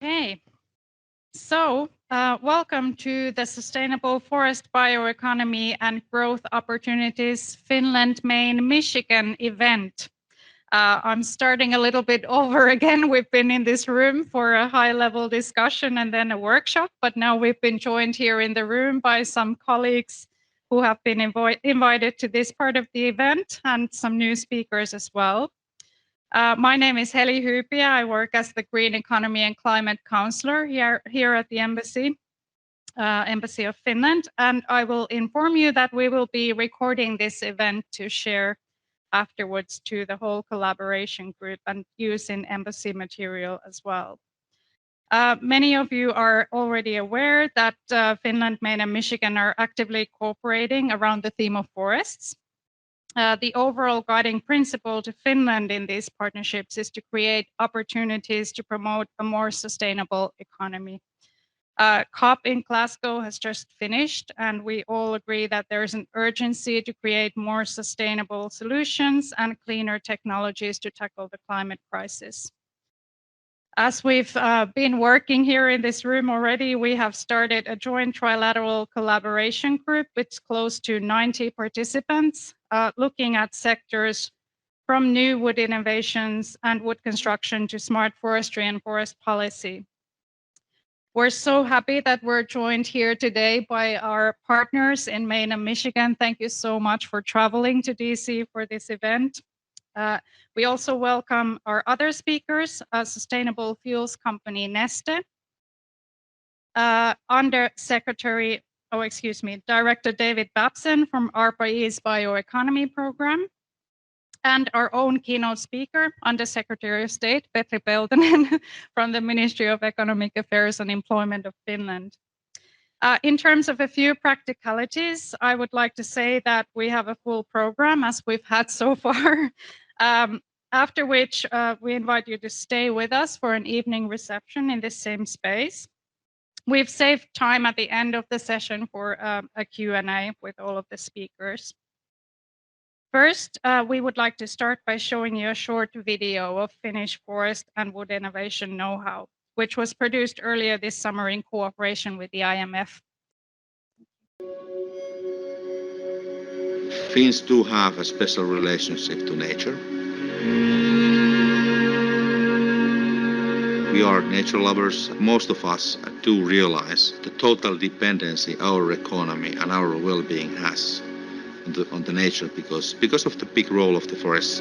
Okay, welcome to the Sustainable Forest Bioeconomy and Growth Opportunities Finland, Maine, Michigan event. I'm starting a little bit over again. We've been in this room for a high-level discussion and then a workshop, but now we've been joined here in the room by some colleagues who have been invited to this part of the event and some new speakers as well. My name is Heli Hyypiä. I work as the Green Economy and Climate Counselor here at the Embassy of Finland. And I will inform you that we will be recording this event to share afterwards to the whole collaboration group and use in embassy material as well. Many of you are already aware that Finland, Maine, and Michigan are actively cooperating around the theme of forests. The overall guiding principle to Finland in these partnerships is to create opportunities to promote a more sustainable economy. COP in Glasgow has just finished, and we all agree that there is an urgency to create more sustainable solutions and cleaner technologies to tackle the climate crisis. As we've been working here in this room already, we have started a joint trilateral collaboration group with close to 90 participants, looking at sectors from new wood innovations and wood construction to smart forestry and forest policy. We're so happy that we're joined here today by our partners in Maine and Michigan. Thank you so much for traveling to DC for this event. We also welcome our other speakers, sustainable fuels company Neste, Director David Babson from ARPA-E's Bioeconomy program, and our own keynote speaker, Undersecretary of State Petri Peltonen from the Ministry of Economic Affairs and Employment of Finland. In terms of a few practicalities, I would like to say that we have a full program as we've had so far. After which we invite you to stay with us for an evening reception in the same space. We've saved time at the end of the session for a Q&A with all of the speakers. First, we would like to start by showing you a short video of Finnish forest and wood innovation know-how, which was produced earlier this summer in cooperation with the IMF. Finns do have a special relationship to nature. We are nature lovers. Most of us do realize the total dependency our economy and our well-being has on the nature because of the big role of the forests.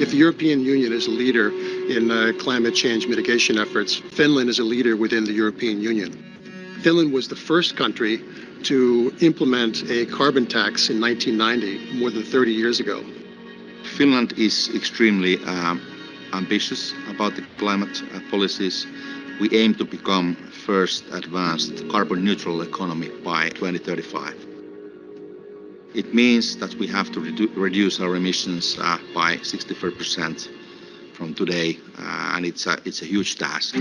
If the European Union is a leader in climate change mitigation efforts, Finland is a leader within the European Union. Finland was the first country to implement a carbon tax in 1990, more than 30 years ago. Finland is extremely ambitious about the climate policies. We aim to become first advanced carbon neutral economy by 2035. It means that we have to reduce our emissions by 64% from today, and it's a huge task.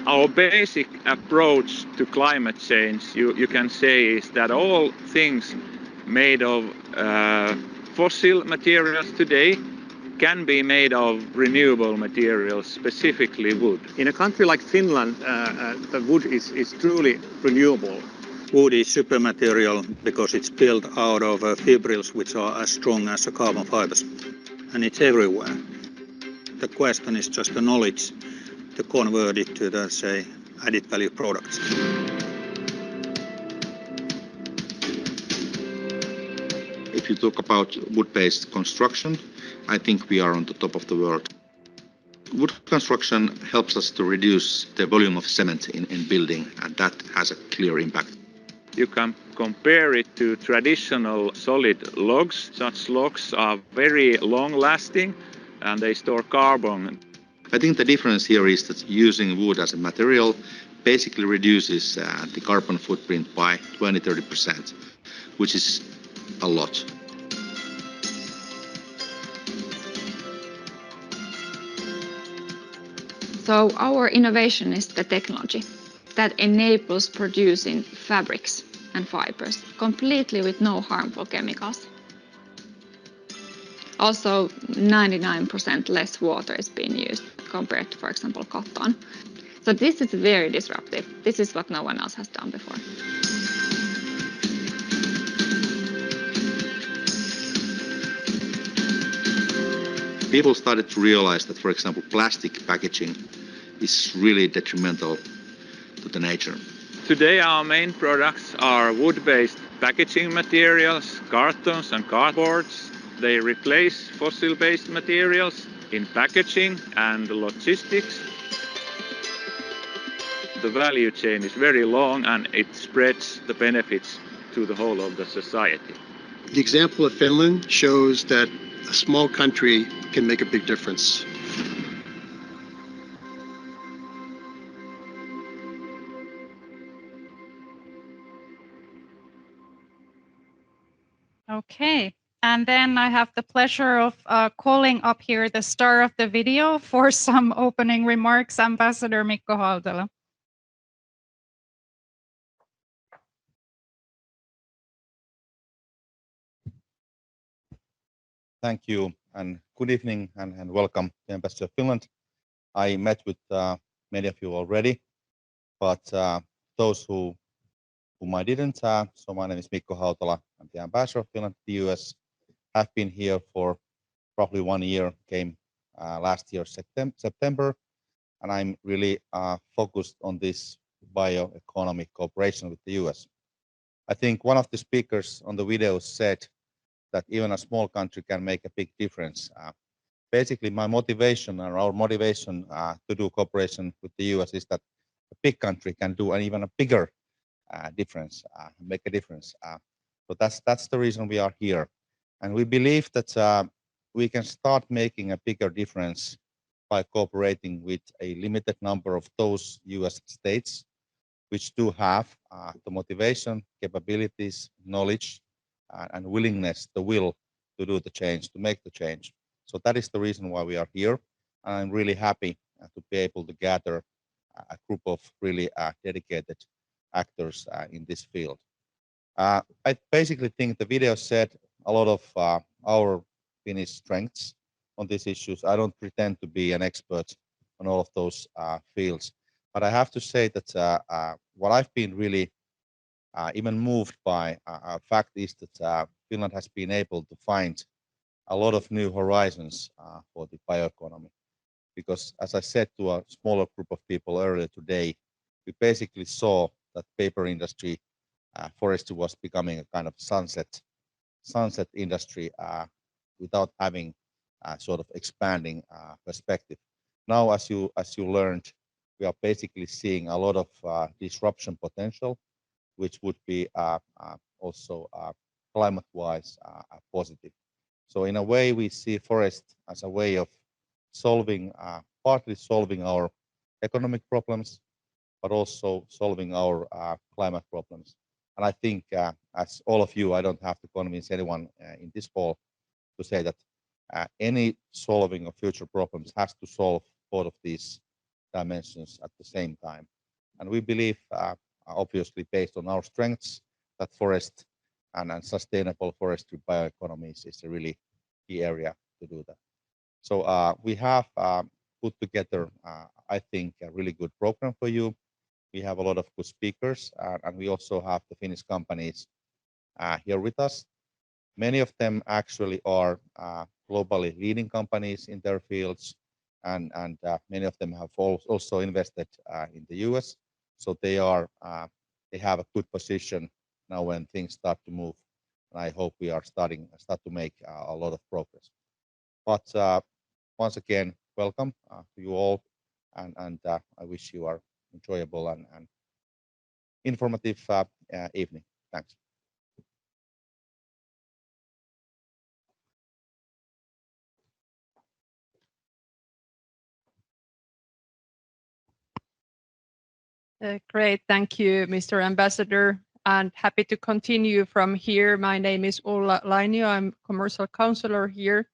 Our basic approach to climate change, you can say, is that all things made of fossil materials today can be made of renewable materials, specifically wood. In a country like Finland, the wood is truly renewable. Wood is super material because it's built out of fibrils which are as strong as the carbon fibers, and it's everywhere. The question is just the knowledge to convert it to the, say, added value products. If you talk about wood-based construction, I think we are on the top of the world. Wood construction helps us to reduce the volume of cement in building, and that has a clear impact. You can compare it to traditional solid logs. Such logs are very long-lasting and they store carbon. I think the difference here is that using wood as a material basically reduces the carbon footprint by 20-30%, which is a lot. So our innovation is the technology. that enables producing fabrics and fibers completely with no harmful chemicals. Also, 99% less water is being used compared to, for example, cotton. So this is very disruptive. This is what no one else has done before. People started to realize that, for example, plastic packaging is really detrimental to the nature. Today our main products are wood-based packaging materials, cartons and cardboards. They replace fossil-based materials in packaging and logistics. The value chain is very long and it spreads the benefits to the whole of the society. The example of Finland shows that a small country can make a big difference. Okay, and then I have the pleasure of calling up here the star of the video for some opening remarks, Ambassador Mikko Hautala. Thank you, and good evening, and welcome to Embassy of Finland. I met with many of you already, but those whom I didn't, so my name is Mikko Hautala. I'm the Ambassador of Finland to the US. Have been here for roughly 1 year, came last year September, and I'm really focused on this bioeconomy cooperation with the US. I think one of the speakers on the video said that even a small country can make a big difference. Basically, my motivation or our motivation to do cooperation with the US is that a big country can do an even a bigger difference, make a difference. So that's the reason we are here. And we believe that we can start making a bigger difference by cooperating with a limited number of those US states which do have the motivation, capabilities, knowledge, and willingness, the will to do the change, to make the change. So that is the reason why we are here. And I'm really happy to be able to gather a group of really dedicated actors in this field. I basically think the video said a lot of our Finnish strengths on these issues. I don't pretend to be an expert on all of those fields, but I have to say that what I've been really even moved by fact is that Finland has been able to find a lot of new horizons for the bioeconomy. Because as I said to a smaller group of people earlier today, we basically saw that paper industry, forestry was becoming a kind of sunset industry without having sort of expanding perspective. Now, as you learned, we are basically seeing a lot of disruption potential, which would be also climate-wise positive. So in a way, we see forest as a way of solving, partly solving our economic problems, but also solving our climate problems. And I think, as all of you, I don't have to convince anyone in this hall to say that any solving of future problems has to solve both of these dimensions at the same time. And we believe, obviously based on our strengths, that forest and sustainable forestry bioeconomies is a really key area to do that. So we have put together, I think, a really good program for you. We have a lot of good speakers, and we also have the Finnish companies here with us. Many of them actually are globally leading companies in their fields, and many of them have also invested in the US. So they have a good position now when things start to move, and I hope we are start to make a lot of progress. But once again, welcome to you all, and I wish you are enjoyable and informative evening. Thanks. Great, thank you, Mr. Ambassador, and happy to continue from here. My name is Ulla Lainio. I'm commercial counselor here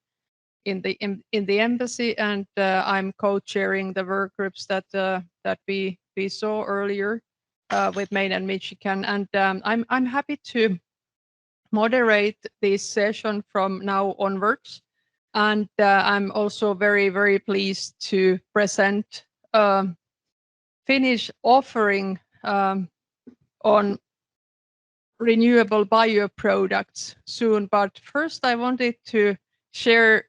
in the embassy, and I'm co-chairing the work groups that we saw earlier. with Maine and Michigan, and I'm happy to moderate this session from now onwards. And I'm also very pleased to present Finnish offering on renewable bioproducts soon. But first, I wanted to share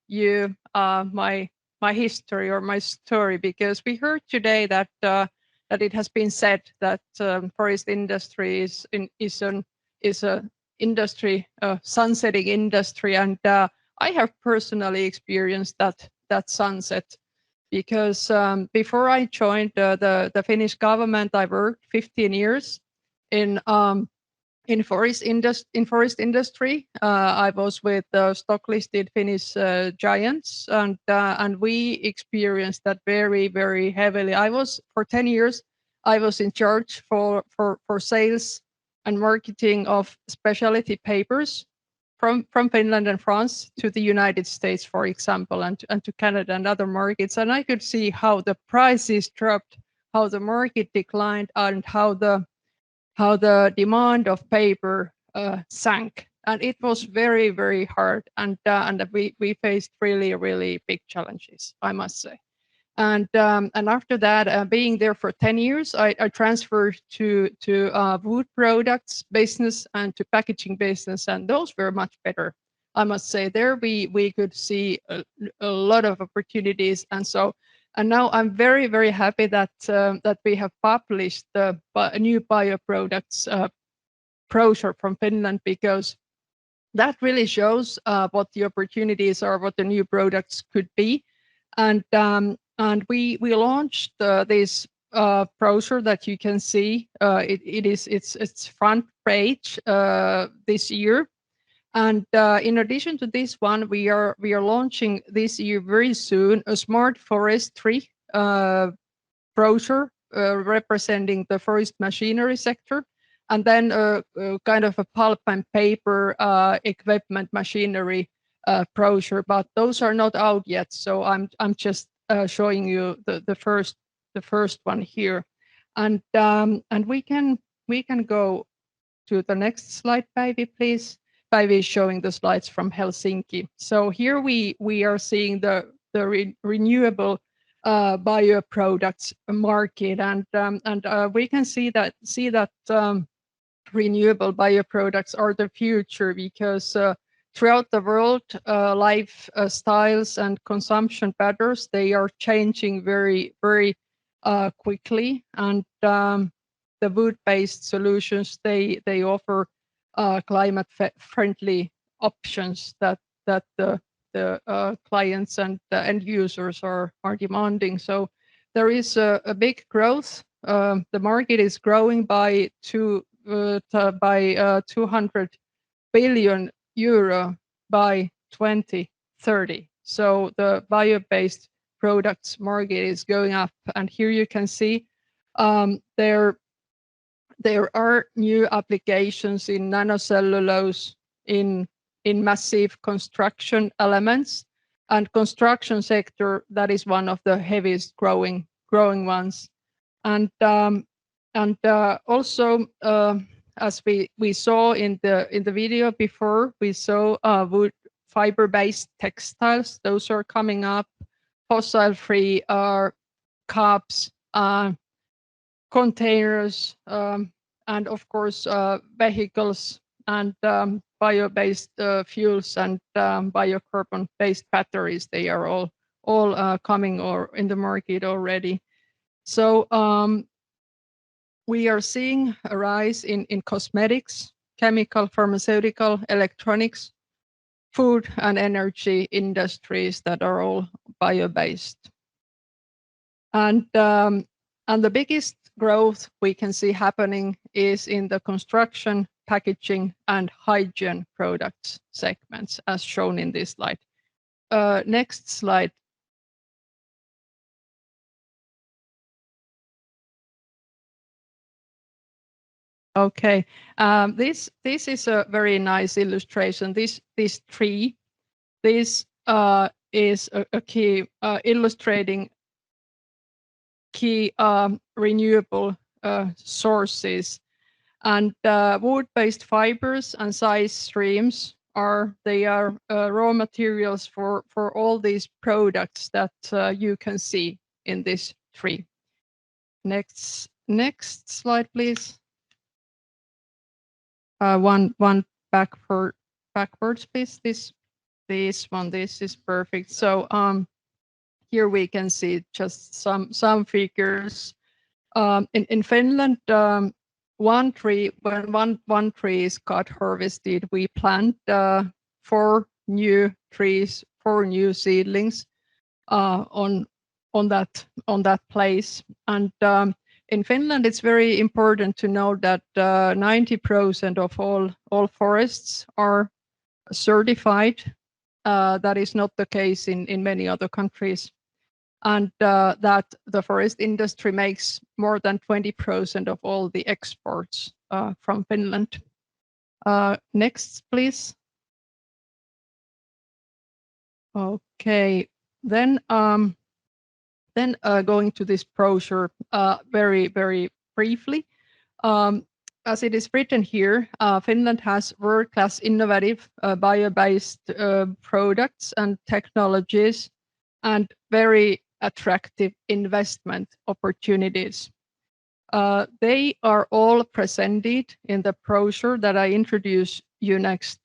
you my history or my story, because we heard today that that it has been said that forest industry is a industry, sunsetting industry, and I have personally experienced that sunset, because before I joined the Finnish government, I worked 15 years in forest industry. I was with stock listed Finnish giants, and we experienced that very heavily. I was for 10 years. I was in charge for sales and marketing of specialty papers from Finland and France to the United States, for example, and to Canada and other markets. And I could see how the prices dropped, how the market declined, and how the demand of paper sank. And it was very hard, and we faced really big challenges, I must say. And after that, being there for 10 years, I transferred to wood products business and to packaging business, and those were much better, I must say. There we could see a lot of opportunities, and now I'm very happy that that we have published the new bioproducts brochure from Finland, because that really shows what the opportunities are, what the new products could be. And we launched this brochure that you can see. It's front page this year. And in addition to this one, we are launching this year very soon a smart forestry brochure representing the forest machinery sector, and then a kind of a pulp and paper equipment machinery brochure. But those are not out yet, so I'm just showing you the first one here, and we can go to the next slide, Päivi, please. Päivi is showing the slides from Helsinki. So here we are seeing the renewable bioproducts market, and we can see that renewable bioproducts are the future, because throughout the world, lifestyles and consumption patterns, they are changing very quickly, and the wood-based solutions, they offer climate friendly options that the clients and the end users are demanding. So there is a big growth. The market is growing by 200 billion euro by 2030. So the bio-based products market is going up, and here you can see there are new applications in nanocellulose, in massive construction elements, and construction sector, that is one of the heaviest growing ones. And also, as we saw in the video before, we saw wood fiber-based textiles. Those are coming up. Fossil-free cups, containers, and of course vehicles, and bio-based fuels, and biocarbon-based batteries. They are all coming or in the market already. So we are seeing a rise in cosmetics, chemical, pharmaceutical, electronics, food and energy industries that are all bio-based. And the biggest growth we can see happening is in the construction, packaging, and hygiene products segments, as shown in this slide. Next slide. Okay, this is a very nice illustration. This tree, this is a key illustrating key renewable sources. And wood-based fibers and size streams are raw materials for all these products that you can see in this tree. Next slide, please. One backwards, please. This one. This is perfect. So here we can see just some figures. In Finland, one tree, when one tree is cut harvested, we plant 4 new trees, 4 new seedlings on that place. And in Finland, it's very important to know that 90% of all forests are certified. That is not the case in many other countries. And that the forest industry makes more than 20% of all the exports from Finland. Next, please. Okay, then going to this brochure very briefly. As it is written here, Finland has world-class innovative bio-based products and technologies and very attractive investment opportunities. They are all presented in the brochure that I introduce you next.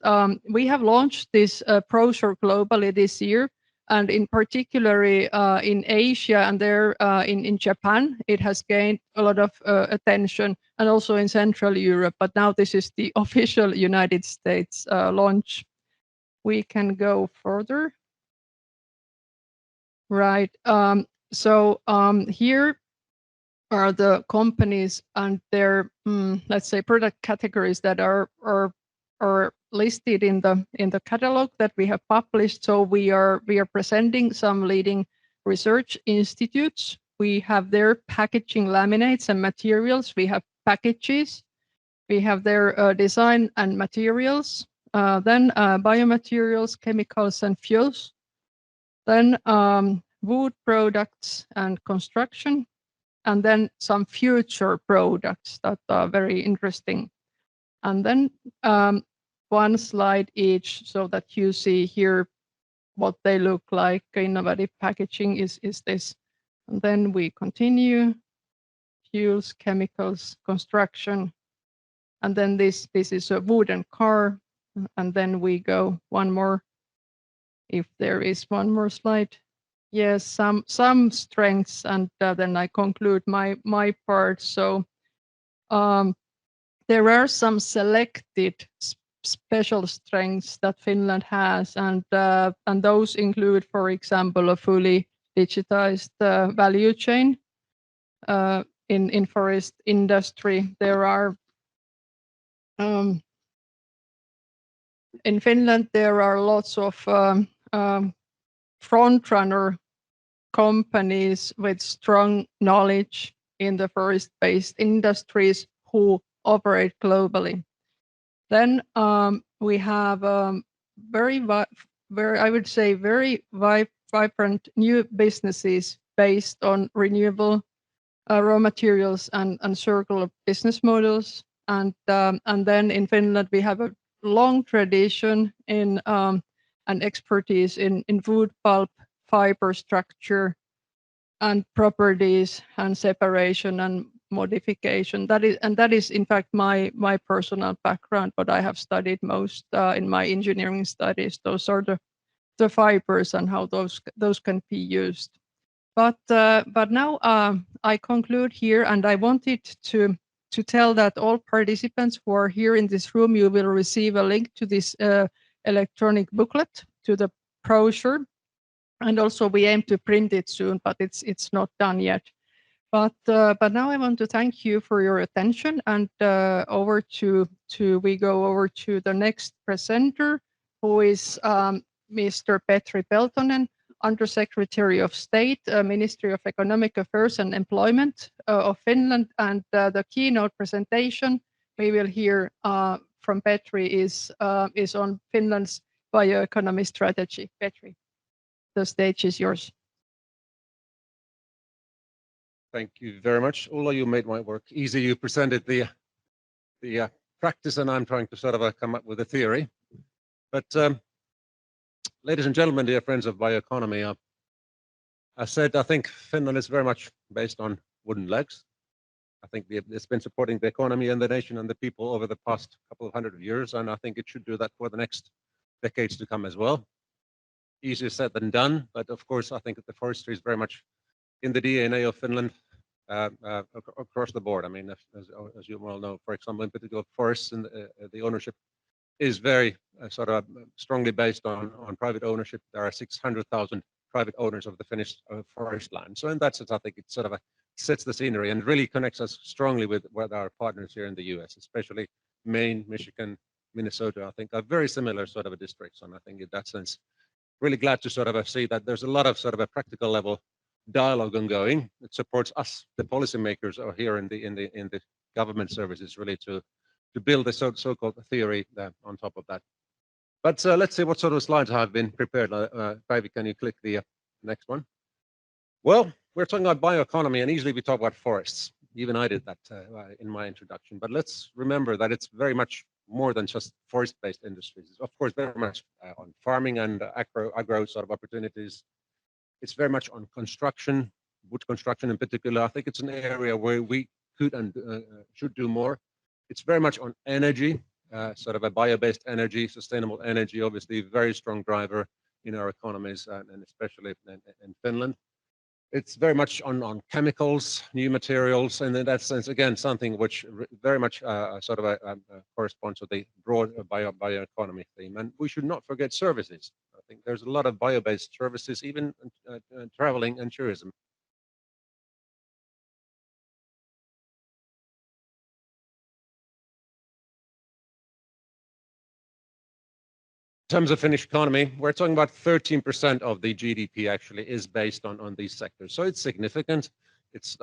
We have launched this brochure globally this year, and in particular in Asia and there in Japan, it has gained a lot of attention, and also in Central Europe. But now this is the official United States launch. We can go further. Right. So here are the companies and their let's say product categories that are listed in the catalog that we have published. So we are presenting some leading research institutes. We have their packaging laminates and materials. We have packages. We have their design and materials. Then biomaterials, chemicals, and fuels. Then wood products and construction, and then some future products that are very interesting. And then one slide each so that you see here what they look like. Innovative packaging is this. And then we continue. Fuels, chemicals, construction. And then this is a wooden car. And then we go one more. If there is one more slide. Yes, some strengths, and then I conclude my part. So there are some selected special strengths that Finland has, and those include, for example, a fully digitized value chain in forest industry. There are in Finland there are lots of front-runner companies with strong knowledge in the forest-based industries who operate globally. Then we have very I would say very vibrant new businesses based on renewable raw materials and circular business models. And then in Finland we have a long tradition in and expertise in wood pulp, fiber structure, and properties, and separation and modification. That is in fact my personal background. What I have studied most in my engineering studies. Those are the fibers and how those can be used. But now I conclude here, and I wanted to tell that all participants who are here in this room, you will receive a link to this electronic booklet, to the brochure, and also we aim to print it soon, but it's not done yet. But now I want to thank you for your attention, and we go over to the next presenter, who is Mr. Petri Peltonen, Undersecretary of State, Ministry of Economic Affairs and Employment of Finland. And the keynote presentation we will hear from Petri is on Finland's bioeconomy strategy. Petri, the stage is yours. Thank you very much. Ulla, you made my work easy. You presented the practice, and I'm trying to sort of come up with a theory. But ladies and gentlemen, dear friends of bioeconomy, I said I think Finland is very much based on wooden legs. I think it's been supporting the economy and the nation and the people over the past couple of hundred years, and I think it should do that for the next decades to come as well. Easier said than done, but of course I think that the forestry is very much in the DNA of Finland across the board. I mean, as you well know, for example, in particular forests and the ownership is very sort of strongly based on private ownership. There are 600,000 private owners of the Finnish forest land. So in that sense, I think it sort of sets the scenery and really connects us strongly with our partners here in the US, especially Maine, Michigan, Minnesota. I think are very similar sort of districts. And I think in that sense, really glad to sort of see that there's a lot of sort of a practical level dialogue ongoing. It supports us, the policymakers, are here in the government services, really to build the so-called theory on top of that. But let's see what sort of slides have been prepared. Päivi, can you click the next one? Well, we're talking about bioeconomy, and usually we talk about forests. Even I did that in my introduction. But let's remember that it's very much more than just forest-based industries. It's of course very much on farming and agro sort of opportunities. It's very much on construction, wood construction in particular. I think it's an area where we could and should do more. It's very much on energy, sort of a bio-based energy, sustainable energy, obviously very strong driver in our economies and especially in Finland. It's very much on chemicals, new materials, and in that sense, again, something which very much sort of corresponds to the broad bioeconomy theme. And we should not forget services. I think there's a lot of bio-based services, even traveling and tourism. In terms of Finnish economy, we're talking about 13% of the GDP actually is based on these sectors. So it's significant. It's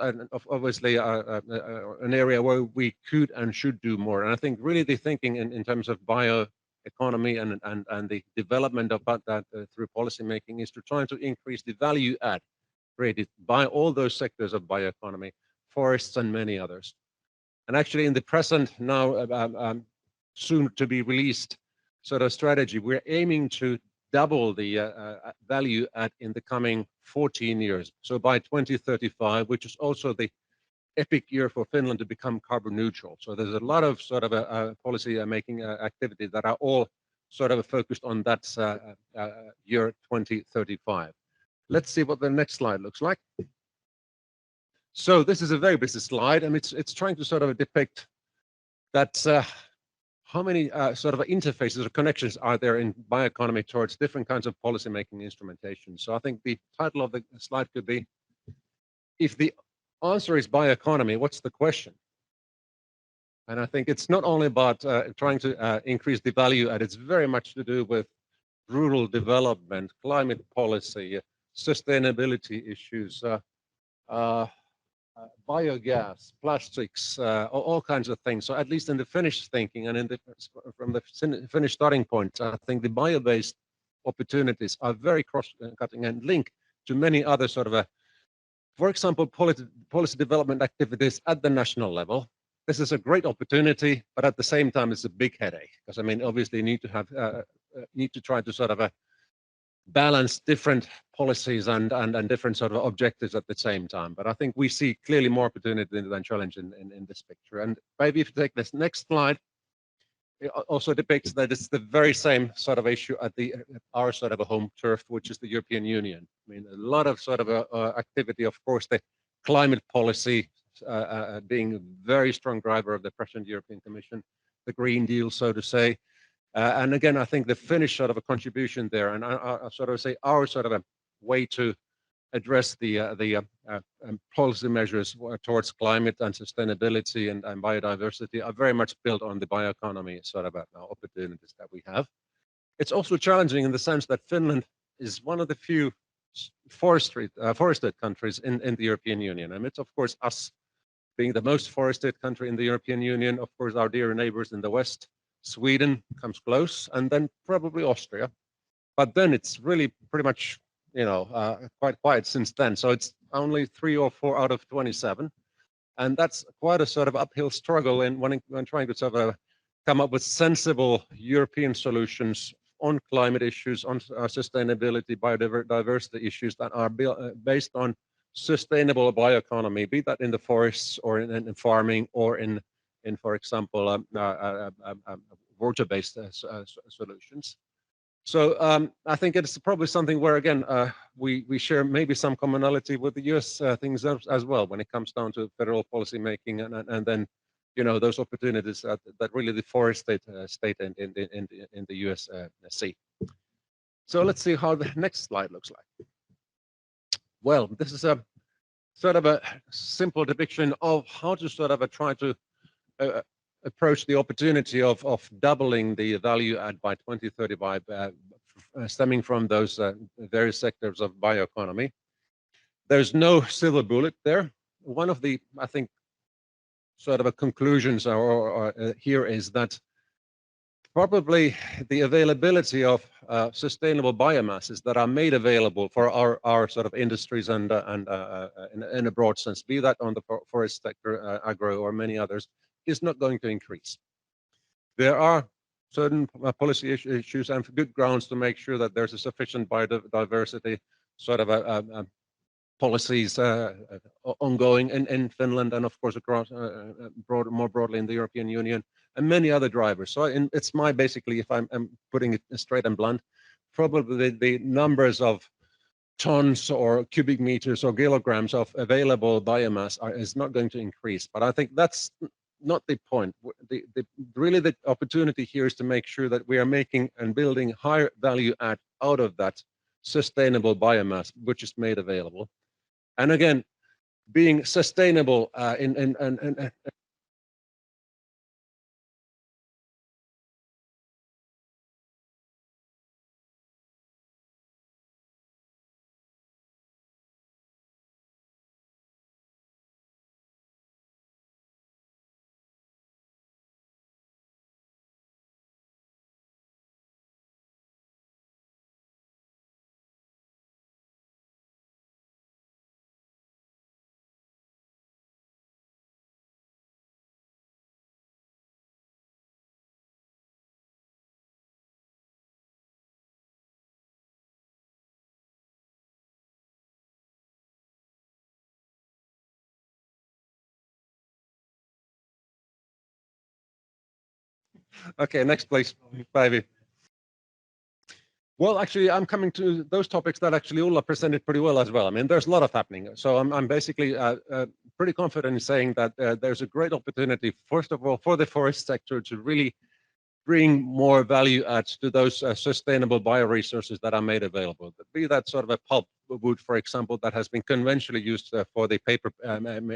obviously an area where we could and should do more. And I think really the thinking in terms of bioeconomy and the development of that through policymaking is to try to increase the value add created by all those sectors of bioeconomy, forests and many others. And actually in the present now soon to be released sort of strategy, we're aiming to double the value add in the coming 14 years. So by 2035, which is also the epic year for Finland to become carbon neutral. So there's a lot of sort of policy making activities that are all sort of focused on that year 2035. Let's see what the next slide looks like. So this is a very busy slide, and it's trying to sort of depict that how many sort of interfaces or connections are there in bioeconomy towards different kinds of policymaking instrumentation? So I think the title of the slide could be, if the answer is bioeconomy, what's the question? And I think it's not only about trying to increase the value add, it's very much to do with rural development, climate policy, sustainability issues, biogas, plastics, all kinds of things. So at least in the Finnish thinking and from the Finnish starting point, I think the bio-based opportunities are very cross-cutting and linked to many other sort of, for example, policy development activities at the national level. This is a great opportunity, but at the same time, it's a big headache because I mean, obviously, you need to try to sort of balance different policies and different sort of objectives at the same time. But I think we see clearly more opportunity than challenge in this picture. And maybe if you take this next slide, it also depicts that it's the very same sort of issue at our sort of a home turf, which is the European Union. I mean, a lot of sort of activity, of course, the climate policy being a very strong driver of the present European Commission, the Green Deal, so to say. And again, I think the Finnish sort of a contribution there, and I sort of say our sort of a way to address the policy measures towards climate and sustainability and biodiversity are very much built on the bioeconomy sort of opportunities that we have. It's also challenging in the sense that Finland is one of the few forested countries in the European Union. And it's, of course, us being the most forested country in the European Union, of course, our dear neighbors in the West, Sweden comes close, and then probably Austria. But then it's really pretty much, quite quiet since then. So it's only 3 or 4 out of 27. And that's quite a sort of uphill struggle when trying to sort of come up with sensible European solutions on climate issues, on sustainability, biodiversity issues that are based on sustainable bioeconomy, be that in the forests or in farming or in for example, water-based solutions. So I think it's probably something where, again, we share maybe some commonality with the US things as well when it comes down to federal policy making and then, you know, those opportunities that really the forest state in the US see. So let's see how the next slide looks like. Well, this is a sort of a simple depiction of how to sort of try to approach the opportunity of doubling the value add by 2030 by stemming from those various sectors of bioeconomy. There's no silver bullet there. One of the, I think, sort of a conclusions here is that probably the availability of sustainable biomasses that are made available for our sort of industries and in a broad sense, be that on the forest sector, agro, or many others, is not going to increase. There are certain policy issues and good grounds to make sure that there's a sufficient biodiversity sort of policies ongoing in Finland and of course across more broadly in the European Union and many other drivers. So it's my basically, if I'm putting it straight and blunt, probably the numbers of tons or cubic meters or kilograms of available biomass is not going to increase. But I think that's not the point. Really the opportunity here is to make sure that we are making and building higher value add out of that sustainable biomass which is made available. And again, being sustainable Okay, next please, Päivi. Well, actually, I'm coming to those topics that actually Ulla presented pretty well as well. I mean, there's a lot of happening. So I'm basically pretty confident in saying that there's a great opportunity, first of all, for the forest sector to really bring more value adds to those sustainable bioresources that are made available. Be that sort of a pulp wood, for example, that has been conventionally used for the paper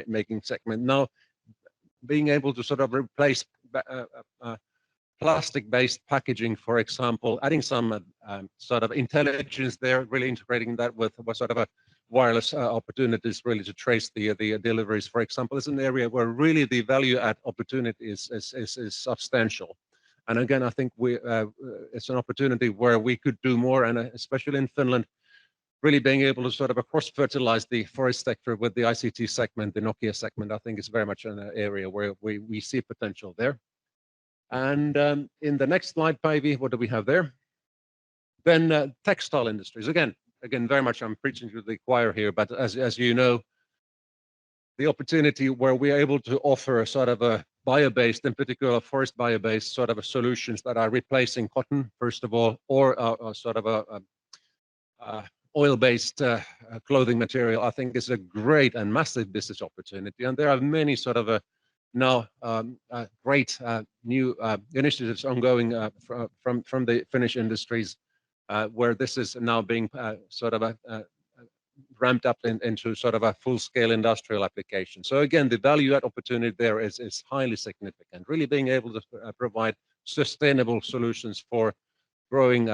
making segment. Now, being able to sort of replace plastic-based packaging, for example, adding some sort of intelligence there, really integrating that with sort of a wireless opportunities, really to trace the deliveries, for example, is an area where really the value add opportunity is substantial. And again, I think it's an opportunity where we could do more, and especially in Finland, really being able to sort of cross-fertilize the forest sector with the ICT segment, the Nokia segment, I think is very much an area where we see potential there. And in the next slide, Päivi, what do we have there? Then textile industries. Again, very much I'm preaching to the choir here, but as you know, the opportunity where we are able to offer a sort of a bio-based, in particular forest bio-based sort of solutions that are replacing cotton, first of all, or sort of a oil-based clothing material, I think is a great and massive business opportunity. And there are many sort of now great new initiatives ongoing from the Finnish industries where this is now being sort of ramped up into sort of a full-scale industrial application. So again, the value add opportunity there is highly significant, really being able to provide sustainable solutions for growing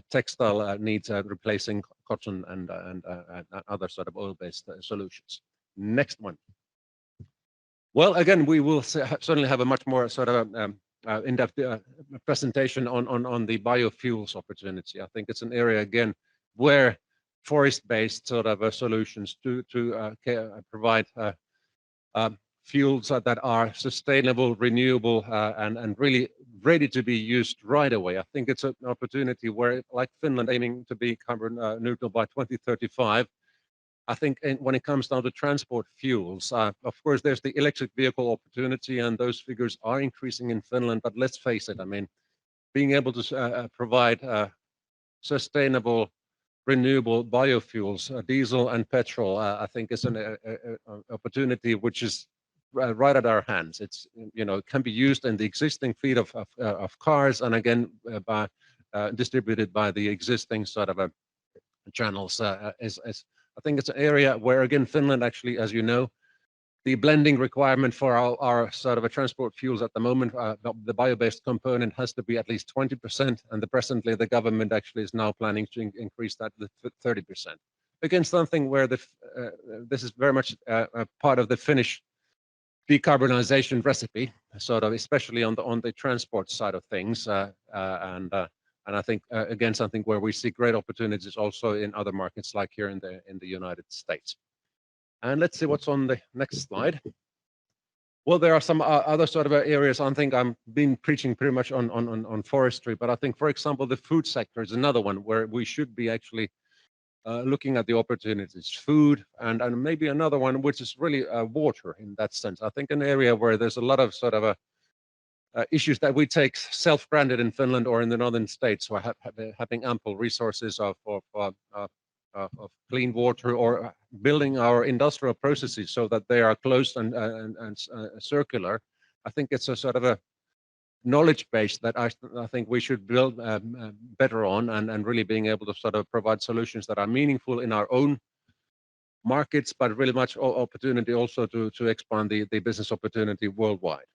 textile needs, replacing cotton and other sort of oil-based solutions. Next one. Well, again, we will certainly have a much more sort of in-depth presentation on the biofuels opportunity. I think it's an area, again, where forest-based sort of solutions to provide fuels that are sustainable, renewable, and really ready to be used right away. I think it's an opportunity where, like Finland, aiming to be carbon neutral by 2035. I think when it comes down to transport fuels, of course, there's the electric vehicle opportunity, and those figures are increasing in Finland. But let's face it, I mean, being able to provide sustainable, renewable biofuels, diesel and petrol, I think is an opportunity which is right at our hands. It's, you know, it can be used in the existing fleet of cars, and again distributed by the existing sort of channels. I think it's an area where, again, Finland actually, as you know, the blending requirement for our sort of a transport fuels at the moment, the bio-based component has to be at least 20%, and presently the government actually is now planning to increase that to 30%. Again, something where this is very much a part of the Finnish decarbonization recipe, sort of, especially on the transport side of things, and I think again something where we see great opportunities also in other markets like here in the United States. And let's see what's on the next slide. Well, there are some other sort of areas. I think I'm been preaching pretty much on forestry, but I think, for example, the food sector is another one where we should be actually looking at the opportunities. Food, and maybe another one which is really water in that sense. I think an area where there's a lot of sort of issues that we take self-granted in Finland or in the northern states, so having ample resources of clean water, or building our industrial processes so that they are closed and circular. I think it's a sort of a knowledge base that I think we should build better on, and really being able to sort of provide solutions that are meaningful in our own markets, but really much opportunity also to expand the business opportunity worldwide.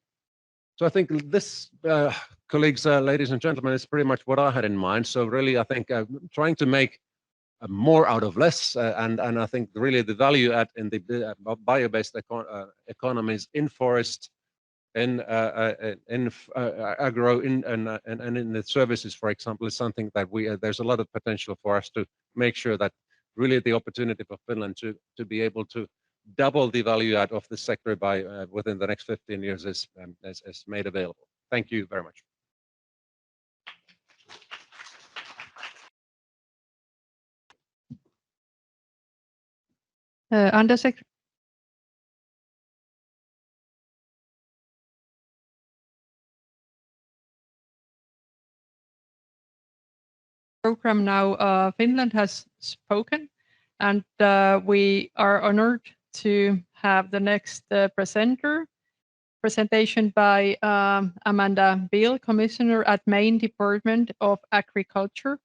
So I think this, colleagues, ladies and gentlemen, is pretty much what I had in mind. So really, I think trying to make more out of less, and I think really the value add in the bio-based economies in forest, in agro, and in the services, for example, is something that there's a lot of potential for us to make sure that really the opportunity for Finland to be able to double the value add of the sector by within the next 15 years is made available. Thank you very much. Anders. Program now, Finland has spoken, and we are honored to have the next presentation by Amanda Beale, Commissioner at Maine Department of Agriculture,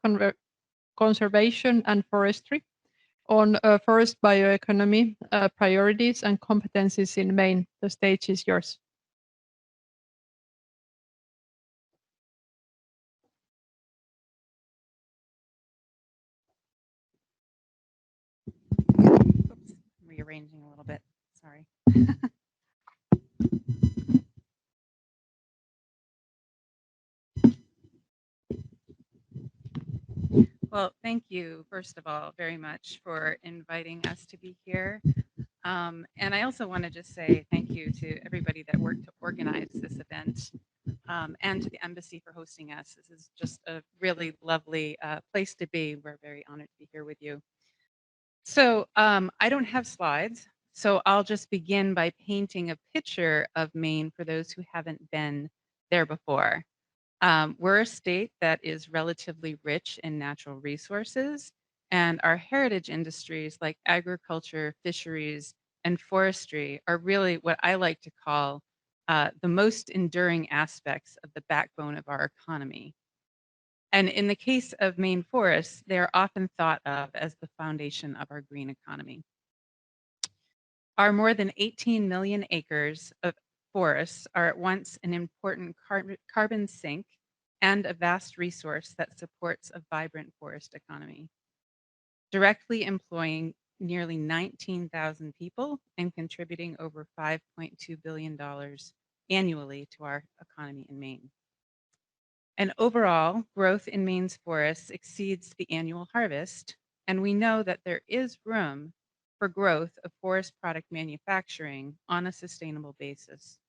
Conservation and Forestry, on forest bioeconomy priorities and competencies in Maine. The stage is yours. Oops, rearranging a little bit, sorry. Well, thank you, first of all, very much for inviting us to be here. And I also want to just say thank you to everybody that worked to organize this event, and to the embassy for hosting us. This is just a really lovely place to be. We're very honored to be here with you. So I don't have slides, so I'll just begin by painting a picture of Maine for those who haven't been there before. We're a state that is relatively rich in natural resources, and our heritage industries like agriculture, fisheries, and forestry are really what I like to call the most enduring aspects of the backbone of our economy. And in the case of Maine forests, they are often thought of as the foundation of our green economy. Our more than 18 million acres of forests are at once an important carbon sink and a vast resource that supports a vibrant forest economy, directly employing nearly 19,000 people and contributing over $5.2 billion annually to our economy in Maine. And overall, growth in Maine's forests exceeds the annual harvest and we know that there is room for growth of forest product manufacturing on a sustainable basis.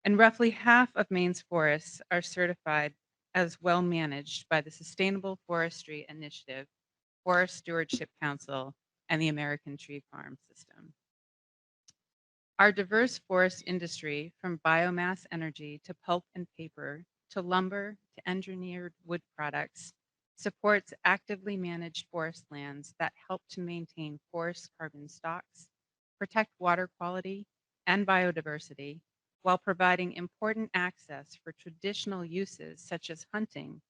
And roughly half of Maine's forests are certified as well managed by the Sustainable Forestry Initiative, Forest Stewardship Council, and the American Tree Farm System. Our diverse forest industry, from biomass energy to pulp and paper, to lumber to engineered wood products, supports actively managed forest lands that help to maintain forest carbon stocks, protect water quality and biodiversity, while providing important access for traditional uses such as hunting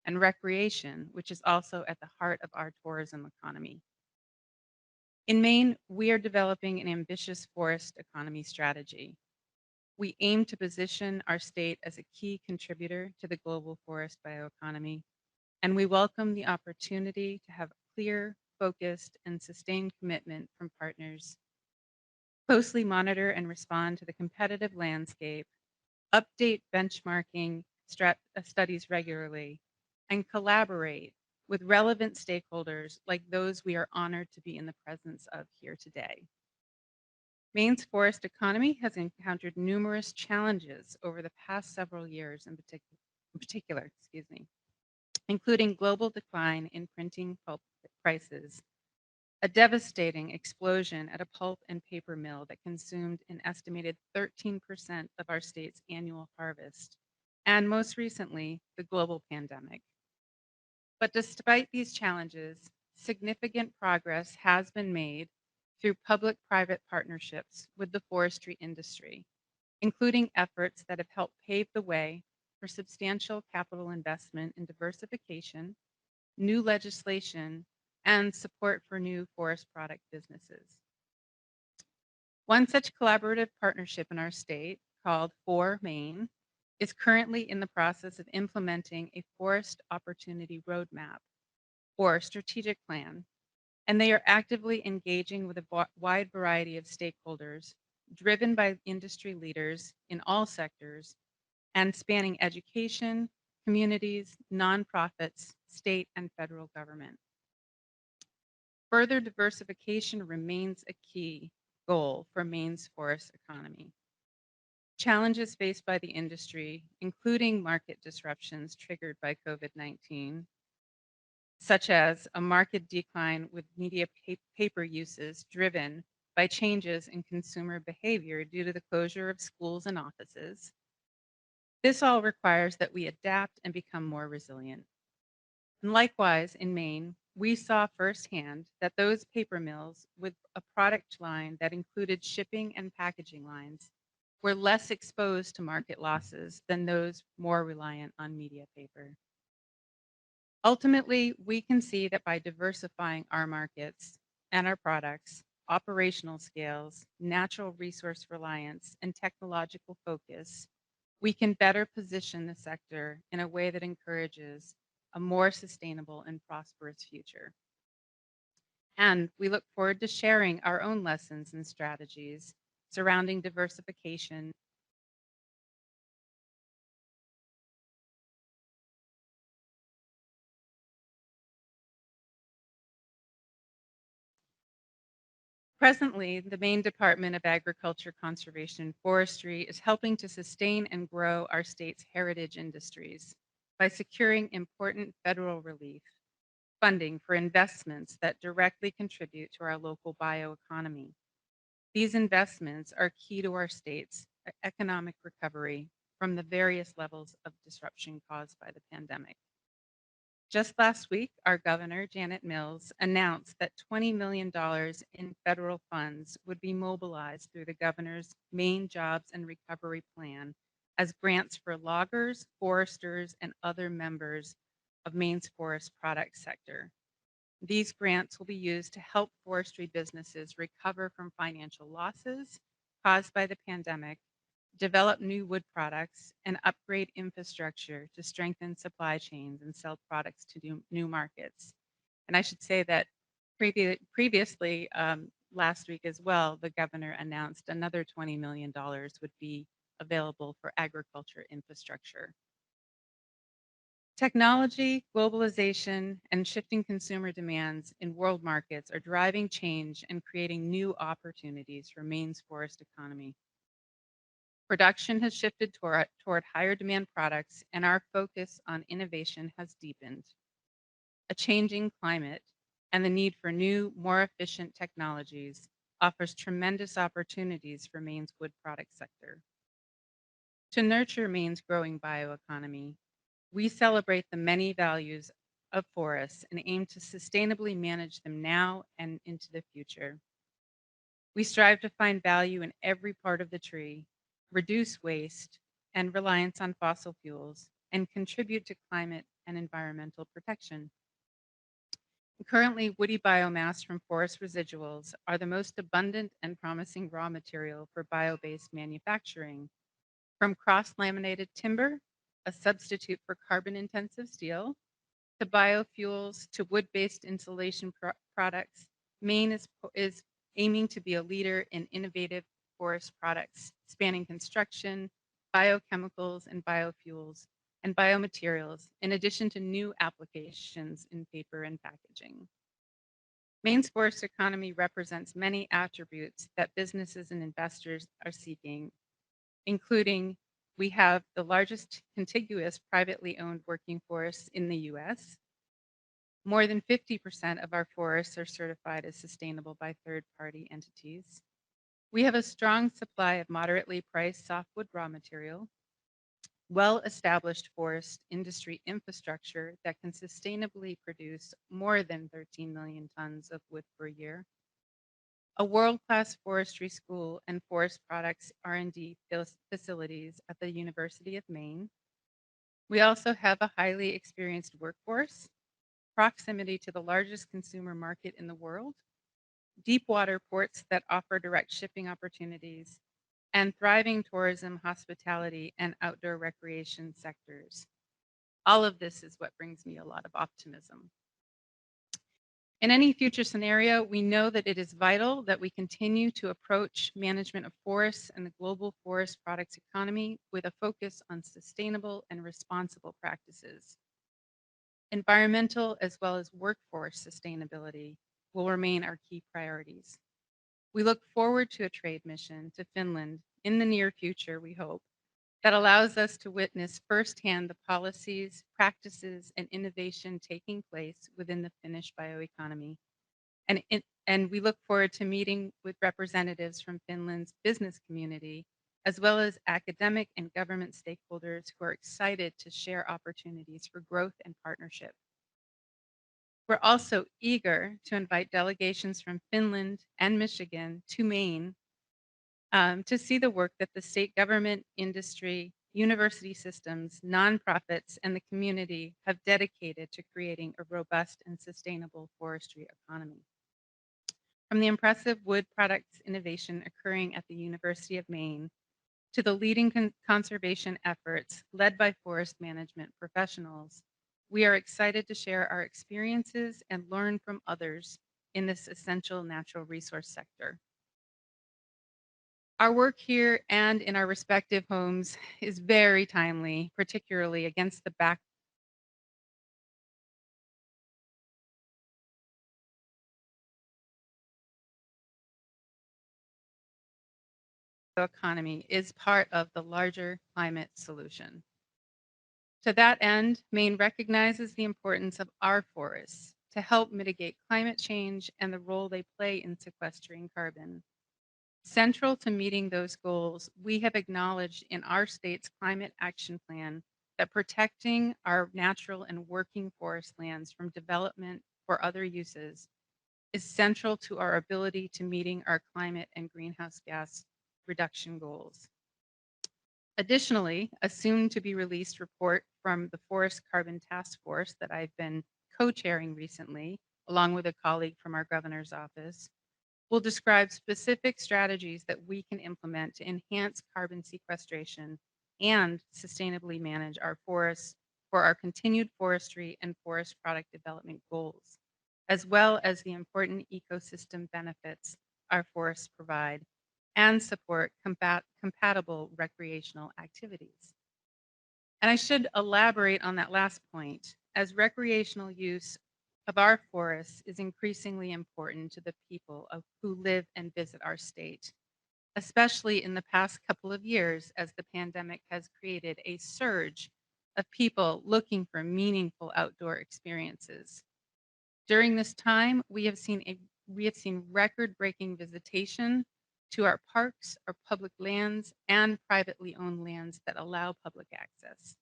and recreation, which is also at the heart of our tourism economy. In Maine, we are developing an ambitious forest economy strategy. We aim to position our state as a key contributor to the global forest bioeconomy, and we welcome the opportunity to have clear, focused, and sustained commitment from partners, closely monitor and respond to the competitive landscape, update benchmarking studies regularly, and collaborate with relevant stakeholders like those we are honored to be in the presence of here today. Maine's forest economy has encountered numerous challenges over the past several years in particular, including global decline in printing pulp prices, a devastating explosion at a pulp and paper mill that consumed an estimated 13% of our state's annual harvest, and most recently, the global pandemic. But despite these challenges, significant progress has been made through public-private partnerships with the forestry industry, including efforts that have helped pave the way for substantial capital investment in diversification, new legislation, and support for new forest product businesses. One such collaborative partnership in our state, called For Maine, is currently in the process of implementing a forest opportunity roadmap or strategic plan, and they are actively engaging with a wide variety of stakeholders driven by industry leaders in all sectors and spanning education, communities, nonprofits, state and federal government. Further diversification remains a key goal for Maine's forest economy. Challenges faced by the industry, including market disruptions triggered by COVID-19, such as a market decline with media paper uses driven by changes in consumer behavior due to the closure of schools and offices. This all requires that we adapt and become more resilient. And likewise, in Maine, we saw firsthand that those paper mills with a product line that included shipping and packaging lines were less exposed to market losses than those more reliant on media paper. Ultimately, we can see that by diversifying our markets and our products, operational scales, natural resource reliance, and technological focus, we can better position the sector in a way that encourages a more sustainable and prosperous future. And we look forward to sharing our own lessons and strategies surrounding diversification. Presently, the Maine Department of Agriculture, Conservation, and Forestry is helping to sustain and grow our state's heritage industries by securing important federal relief, funding for investments that directly contribute to our local bioeconomy. These investments are key to our state's economic recovery from the various levels of disruption caused by the pandemic. Just last week, our governor, Janet Mills, announced that $20 million in federal funds would be mobilized through the governor's Maine Jobs and Recovery Plan as grants for loggers, foresters, and other members of Maine's forest product sector. These grants will be used to help forestry businesses recover from financial losses caused by the pandemic, develop new wood products, and upgrade infrastructure to strengthen supply chains and sell products to new markets. And I should say that previously, last week as well, the governor announced another $20 million would be available for agriculture infrastructure. Technology, globalization, and shifting consumer demands in world markets are driving change and creating new opportunities for Maine's forest economy. Production has shifted toward higher demand products, and our focus on innovation has deepened. A changing climate and the need for new, more efficient technologies offers tremendous opportunities for Maine's wood product sector. To nurture Maine's growing bioeconomy, we celebrate the many values of forests and aim to sustainably manage them now and into the future. We strive to find value in every part of the tree, reduce waste and reliance on fossil fuels, and contribute to climate and environmental protection. Currently, woody biomass from forest residuals are the most abundant and promising raw material for bio-based manufacturing, from cross-laminated timber, a substitute for carbon-intensive steel, to biofuels, to wood-based insulation products. Maine is aiming to be a leader in innovative forest products spanning construction, biochemicals and biofuels, and biomaterials, in addition to new applications in paper and packaging. Maine's forest economy represents many attributes that businesses and investors are seeking, including we have the largest contiguous privately owned working forests in the US. More than 50% of our forests are certified as sustainable by third-party entities. We have a strong supply of moderately priced softwood raw material, well-established forest industry infrastructure that can sustainably produce more than 13 million tons of wood per year, a world-class forestry school and forest products R&D facilities at the University of Maine. We also have a highly experienced workforce, proximity to the largest consumer market in the world, deep water ports that offer direct shipping opportunities, and thriving tourism, hospitality, and outdoor recreation sectors. All of this is what brings me a lot of optimism. In any future scenario, we know that it is vital that we continue to approach management of forests and the global forest products economy with a focus on sustainable and responsible practices. Environmental as well as workforce sustainability will remain our key priorities. We look forward to a trade mission to Finland in the near future, we hope, that allows us to witness firsthand the policies, practices, and innovation taking place within the Finnish bioeconomy. And we look forward to meeting with representatives from Finland's business community, as well as academic and government stakeholders who are excited to share opportunities for growth and partnership. We're also eager to invite delegations from Finland and Michigan to Maine to see the work that the state government, industry, university systems, nonprofits, and the community have dedicated to creating a robust and sustainable forestry economy. From the impressive wood products innovation occurring at the University of Maine to the leading conservation efforts led by forest management professionals, we are excited to share our experiences and learn from others in this essential natural resource sector. Our work here and in our respective homes is very timely, particularly against the backdrop economy is part of the larger climate solution. To that end, Maine recognizes the importance of our forests to help mitigate climate change and the role they play in sequestering carbon. Central to meeting those goals, we have acknowledged in our state's climate action plan that protecting our natural and working forest lands from development for other uses is central to our ability to meeting our climate and greenhouse gas reduction goals. Additionally, a soon to be released report from the Forest Carbon Task Force that I've been co-chairing recently, along with a colleague from our governor's office, will describe specific strategies that we can implement to enhance carbon sequestration and sustainably manage our forests for our continued forestry and forest product development goals, as well as the important ecosystem benefits our forests provide and support compatible recreational activities. And I should elaborate on that last point, as recreational use of our forests is increasingly important to the people who live and visit our state, especially in the past couple of years as the pandemic has created a surge of people looking for meaningful outdoor experiences. During this time, we have seen record-breaking visitation to our parks, our public lands, and privately owned lands that allow public access.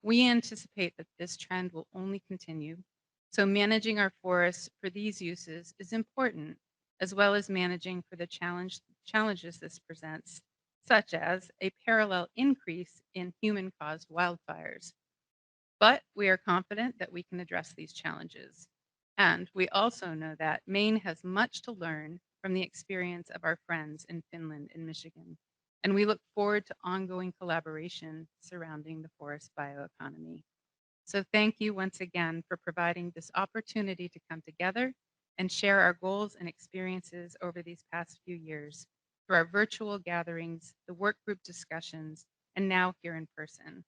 We anticipate that this trend will only continue, so managing our forests for these uses is important, as well as managing for the challenges this presents, such as a parallel increase in human-caused wildfires. But we are confident that we can address these challenges. And we also know that Maine has much to learn from the experience of our friends in Finland and Michigan. And we look forward to ongoing collaboration surrounding the forest bioeconomy. So thank you once again for providing this opportunity to come together and share our goals and experiences over these past few years through our virtual gatherings, the work group discussions, and now here in person.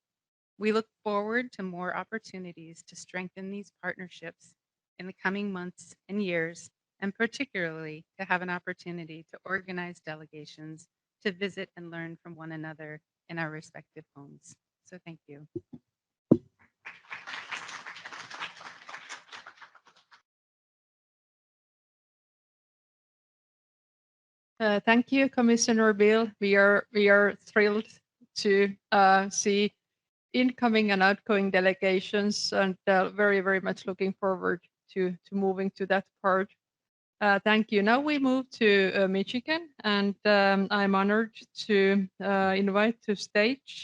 We look forward to more opportunities to strengthen these partnerships in the coming months and years, and particularly to have an opportunity to organize delegations to visit and learn from one another in our respective homes. So thank you. Thank you, Commissioner Bill. We are thrilled to see incoming and outgoing delegations, and very much looking forward to moving to that part. Thank you. Now we move to Michigan, and I'm honored to invite to stage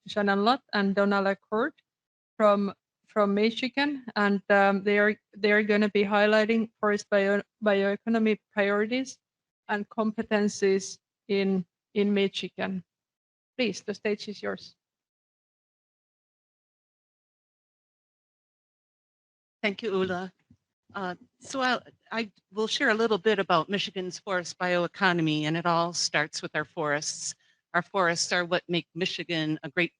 Shannon Lott and Donna Court from Michigan, and they are going to be highlighting forest bioeconomy priorities and competencies in Michigan. Please, the stage is yours. Thank you, Ulla. So I will share a little bit about Michigan's forest bioeconomy, and it all starts with our forests. Our forests are what make Michigan a great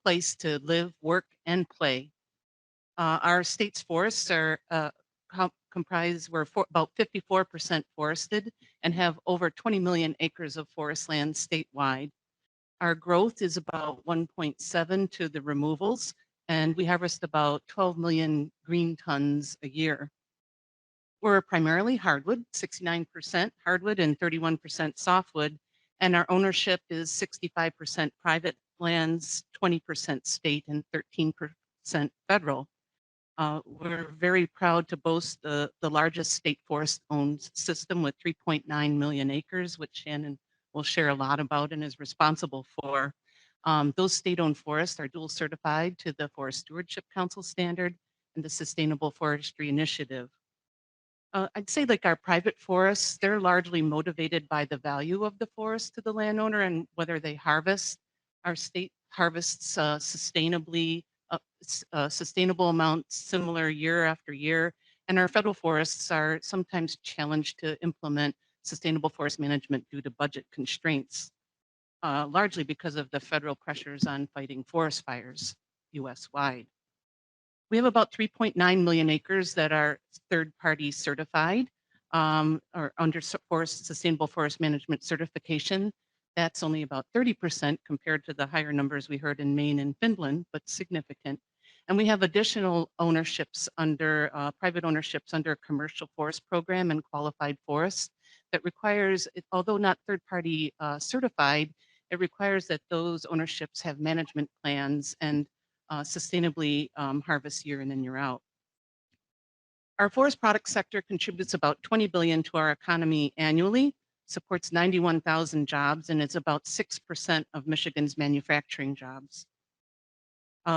place to live, work, and play. Our state's forests are comprised, we're about 54% forested and have over 20 million acres of forest land statewide. Our growth is about 1.7 to the removals, and we harvest about 12 million green tons a year. We're primarily hardwood, 69% hardwood and 31% softwood, and our ownership is 65% private lands, 20% state, and 13% federal. We're very proud to boast the largest state forest-owned system with 3.9 million acres, which Shannon will share a lot about and is responsible for. Those state-owned forests are dual certified to the Forest Stewardship Council standard and the Sustainable Forestry Initiative. I'd say like our private forests, they're largely motivated by the value of the forest to the landowner and whether they harvest. Our state harvests sustainably, sustainable amounts similar year after year, and our federal forests are sometimes challenged to implement sustainable forest management due to budget constraints, largely because of the federal pressures on fighting forest fires US-wide. We have about 3.9 million acres that are third-party certified or under sustainable forest management certification. That's only about 30% compared to the higher numbers we heard in Maine and Finland, but significant. And we have additional ownerships under private ownerships under a commercial forest program and qualified forests that requires, although not third-party certified, it requires that those ownerships have management plans and sustainably harvest year in and year out. Our forest product sector contributes about 20 billion to our economy annually, supports 91,000 jobs, and it's about 6% of Michigan's manufacturing jobs.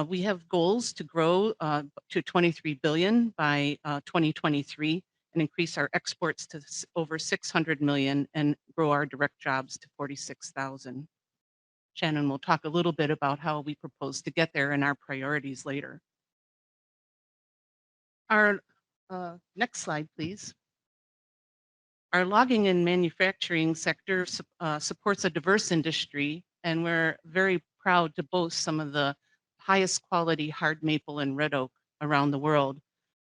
We have goals to grow to 23 billion by 2023 and increase our exports to over 600 million and grow our direct jobs to 46,000. Shannon will talk a little bit about how we propose to get there and our priorities later. Our next slide, please. Our logging and manufacturing sector supports a diverse industry, and we're very proud to boast some of the highest quality hard maple and red oak around the world.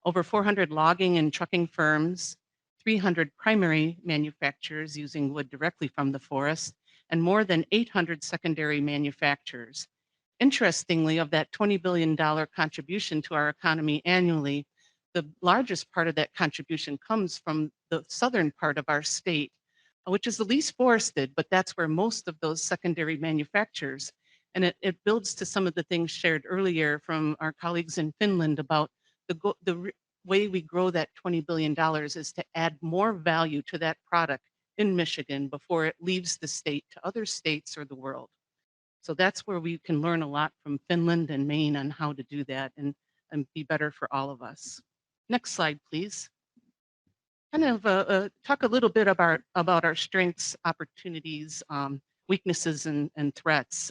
Over 400 logging and trucking firms, 300 primary manufacturers using wood directly from the forest, and more than 800 secondary manufacturers. Interestingly, of that $20 billion contribution to our economy annually, the largest part of that contribution comes from the southern part of our state, which is the least forested, but that's where most of those secondary manufacturers. And it builds to some of the things shared earlier from our colleagues in Finland about the way we grow that $20 billion is to add more value to that product in Michigan before it leaves the state to other states or the world. So that's where we can learn a lot from Finland and Maine on how to do that and be better for all of us. Next slide, please. Kind of talk a little bit about our strengths, opportunities, weaknesses, and threats.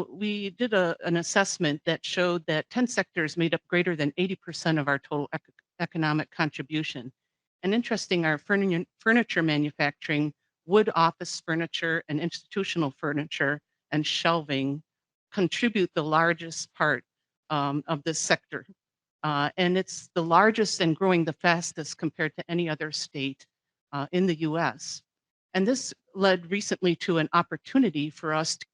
We did an assessment that showed that 10 sectors made up greater than 80% of our total economic contribution. And interesting, our furniture manufacturing, wood office furniture and institutional furniture and shelving contribute the largest part of this sector. And it's the largest and growing the fastest compared to any other state in the US. And this led recently to an opportunity for us to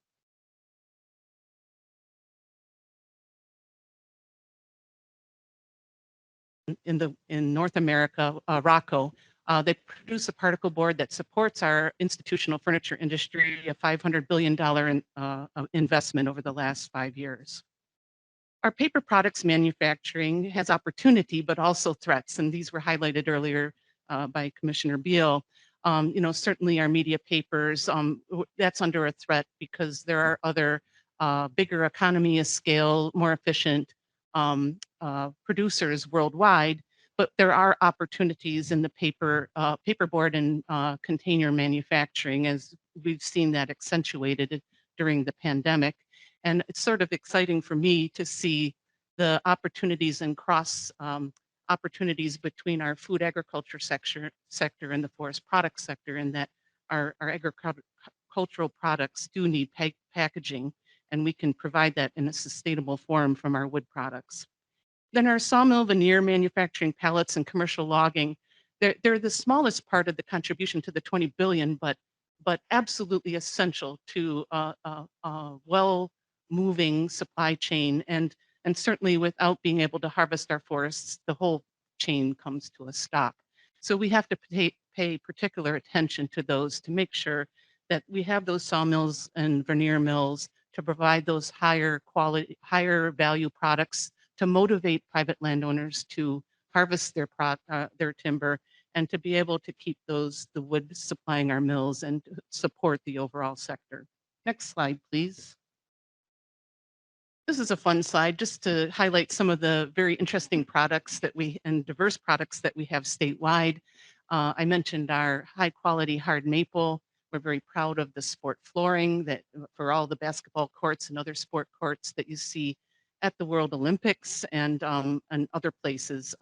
in North America, Rocco. They produce a particle board that supports our institutional furniture industry, a $500 billion investment over the last 5 years. Our paper products manufacturing has opportunity, but also threats, and these were highlighted earlier by Commissioner Beal. Certainly our media papers, that's under a threat because there are other bigger economy of scale, more efficient producers worldwide, but there are opportunities in the paperboard and container manufacturing, as we've seen that accentuated during the pandemic. And it's sort of exciting for me to see the opportunities and cross opportunities between our food agriculture sector and the forest product sector, and that our agricultural products do need packaging, and we can provide that in a sustainable form from our wood products. Then our sawmill, veneer manufacturing, pallets, and commercial logging, they're the smallest part of the contribution to the 20 billion, but absolutely essential to well-moving supply chain. And certainly without being able to harvest our forests, the whole chain comes to a stop. So we have to pay particular attention to those to make sure that we have those sawmills and veneer mills to provide those higher quality, higher value products to motivate private landowners to harvest their timber and to be able to keep the wood supplying our mills and support the overall sector. Next slide, please. This is a fun slide just to highlight some of the very interesting products and diverse products that we have statewide. I mentioned our high quality hard maple. We're very proud of the sport flooring that for all the basketball courts and other sport courts that you see at the World Olympics and other places.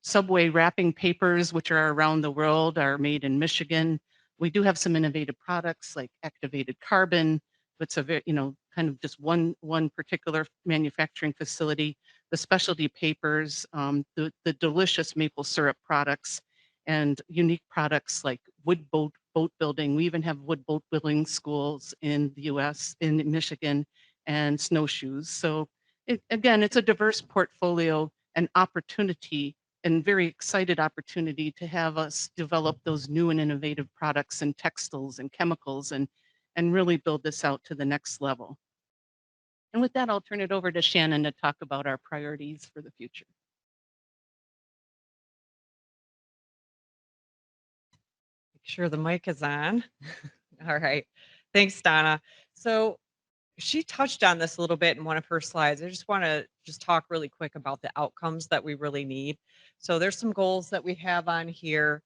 Subway wrapping papers, which are around the world, are made in Michigan. We do have some innovative products like activated carbon. It's a very, kind of just one particular manufacturing facility. The specialty papers, the delicious maple syrup products, and unique products like wood boat building. We even have wood boat building schools in the US, in Michigan, and snowshoes. So again, it's a diverse portfolio and opportunity, and very excited opportunity to have us develop those new and innovative products and textiles and chemicals and really build this out to the next level. And with that, I'll turn it over to Shannon to talk about our priorities for the future. Make sure the mic is on. All right. Thanks, Donna. So she touched on this a little bit in one of her slides. I just want to talk really quick about the outcomes that we really need. So there's some goals that we have on here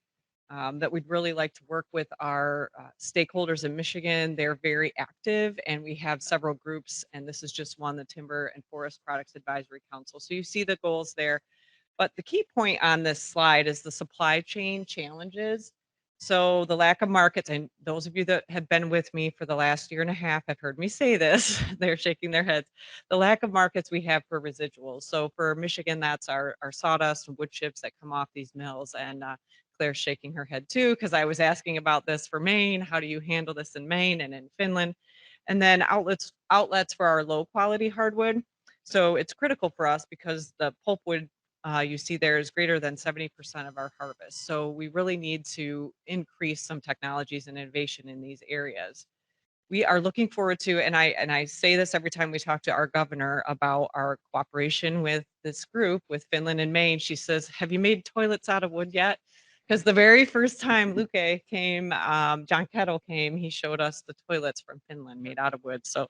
that we'd really like to work with our stakeholders in Michigan. They're very active, and we have several groups, and this is just one, the Timber and Forest Products Advisory Council. So you see the goals there. But the key point on this slide is the supply chain challenges So the lack of markets, and those of you that have been with me for the last year and a half have heard me say this, they're shaking their heads. The lack of markets we have for residuals. So for Michigan, that's our sawdust and wood chips that come off these mills. And Claire's shaking her head too, because I was asking about this for Maine. How do you handle this in Maine and in Finland? And then outlets for our low quality hardwood. So it's critical for us because the pulpwood you see there is greater than 70% of our harvest. So we really need to increase some technologies and innovation in these areas. We are looking forward to, and I say this every time we talk to our governor about our cooperation with this group, with Finland and Maine. She says, "Have you made toilets out of wood yet?" Because the very first time Luke came, John Kettle came, he showed us the toilets from Finland made out of wood. So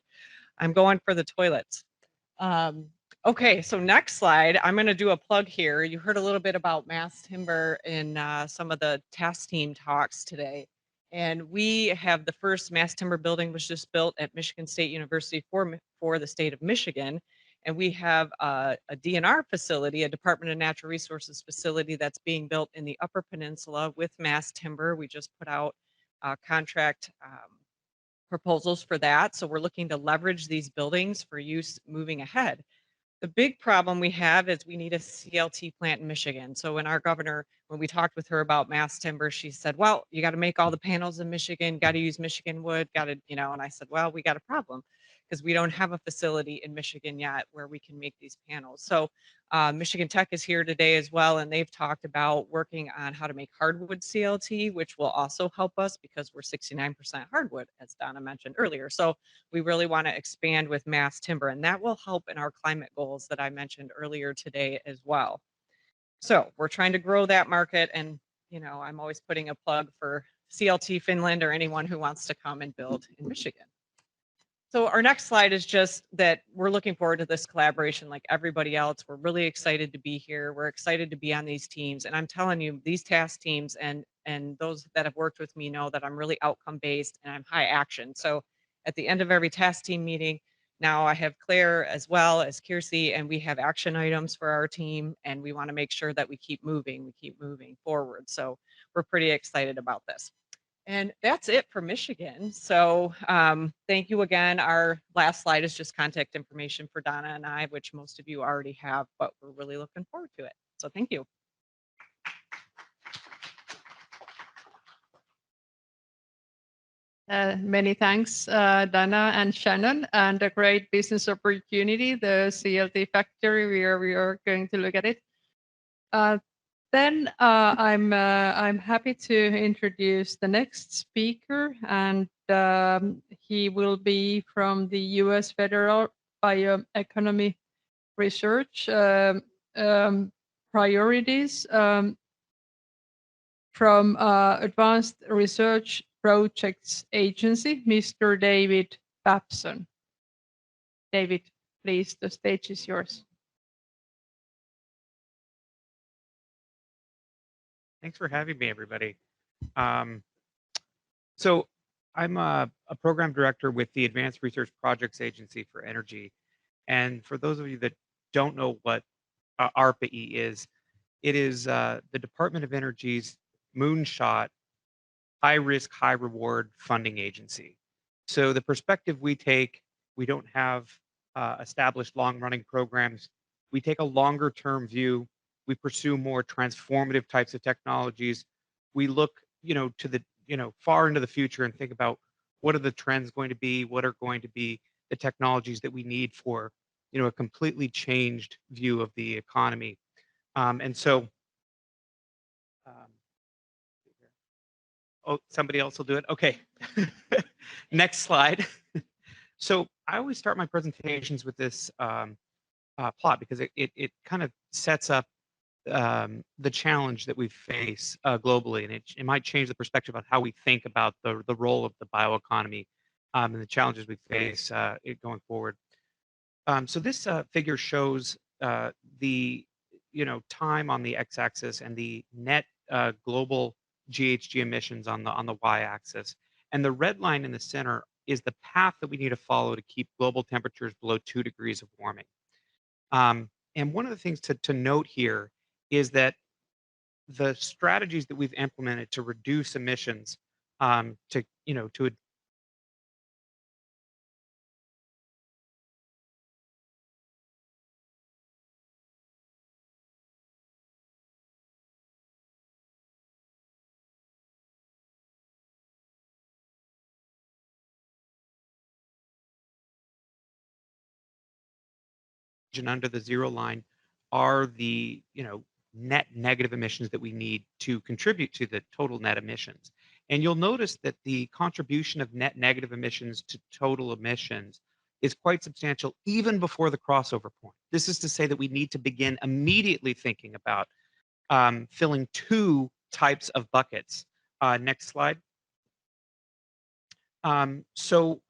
I'm going for the toilets. Okay, so next slide, I'm going to do a plug here. You heard a little bit about mass timber in some of the task team talks today. And we have the first mass timber building was just built at Michigan State University for the state of Michigan. And we have a DNR facility, a Department of Natural Resources facility that's being built in the Upper Peninsula with mass timber. We just put out contract proposals for that. So we're looking to leverage these buildings for use moving ahead. The big problem we have is we need a CLT plant in Michigan. So when our governor, when we talked with her about mass timber, she said, well, you got to make all the panels in Michigan, got to use Michigan wood, got to, and I said, well, we got a problem because we don't have a facility in Michigan yet where we can make these panels. So Michigan Tech is here today as well, and they've talked about working on how to make hardwood CLT, which will also help us because we're 69% hardwood, as Donna mentioned earlier. So we really want to expand with mass timber, and that will help in our climate goals that I mentioned earlier today as well. So we're trying to grow that market, and I'm always putting a plug for CLT Finland or anyone who wants to come and build in Michigan. So our next slide is just that we're looking forward to this collaboration like everybody else. We're really excited to be here. We're excited to be on these teams. And I'm telling you, these task teams and those that have worked with me know that I'm really outcome based and I'm high action. So at the end of every task team meeting, now I have Claire as well as Kiersey, and we have action items for our team. And we want to make sure that we keep moving forward. So we're pretty excited about this. And that's it for Michigan. So thank you again. Our last slide is just contact information for Donna and I, which most of you already have, but we're really looking forward to it. So thank you. Many thanks, Dana and Shannon, and a great business opportunity, the CLT factory. We are going to look at it. Then I'm happy to introduce the next speaker, and he will be from the U.S. Federal Bioeconomy Research Priorities from Advanced Research Projects Agency, Mr. David Babson. David, please, the stage is yours. Thanks for having me, everybody. So I'm a program director with the Advanced Research Projects Agency for Energy. And for those of you that don't know what ARPA-E is, it is the Department of Energy's moonshot, high risk, high reward funding agency. So the perspective we take, we don't have established long running programs. We take a longer term view. We pursue more transformative types of technologies. We look, to the, far into the future and think about what are the trends going to be, what are going to be the technologies that we need for, a completely changed view of the economy. And so, oh, somebody else will do it. Okay. Next slide. So I always start my presentations with this plot because it kind of sets up the challenge that we face globally, and it might change the perspective on how we think about the role of the bioeconomy and the challenges we face going forward. So this figure shows the time on the x-axis and the net global GHG emissions on the y-axis, and the red line in the center is the path that we need to follow to keep global temperatures below 2 degrees of warming. And one of the things to note here is that the strategies that we've implemented to reduce emissions, to under the zero line are the net negative emissions that we need to contribute to the total net emissions. And you'll notice that the contribution of net negative emissions to total emissions is quite substantial even before the crossover point. This is to say that we need to begin immediately thinking about filling two types of buckets. Next slide. So,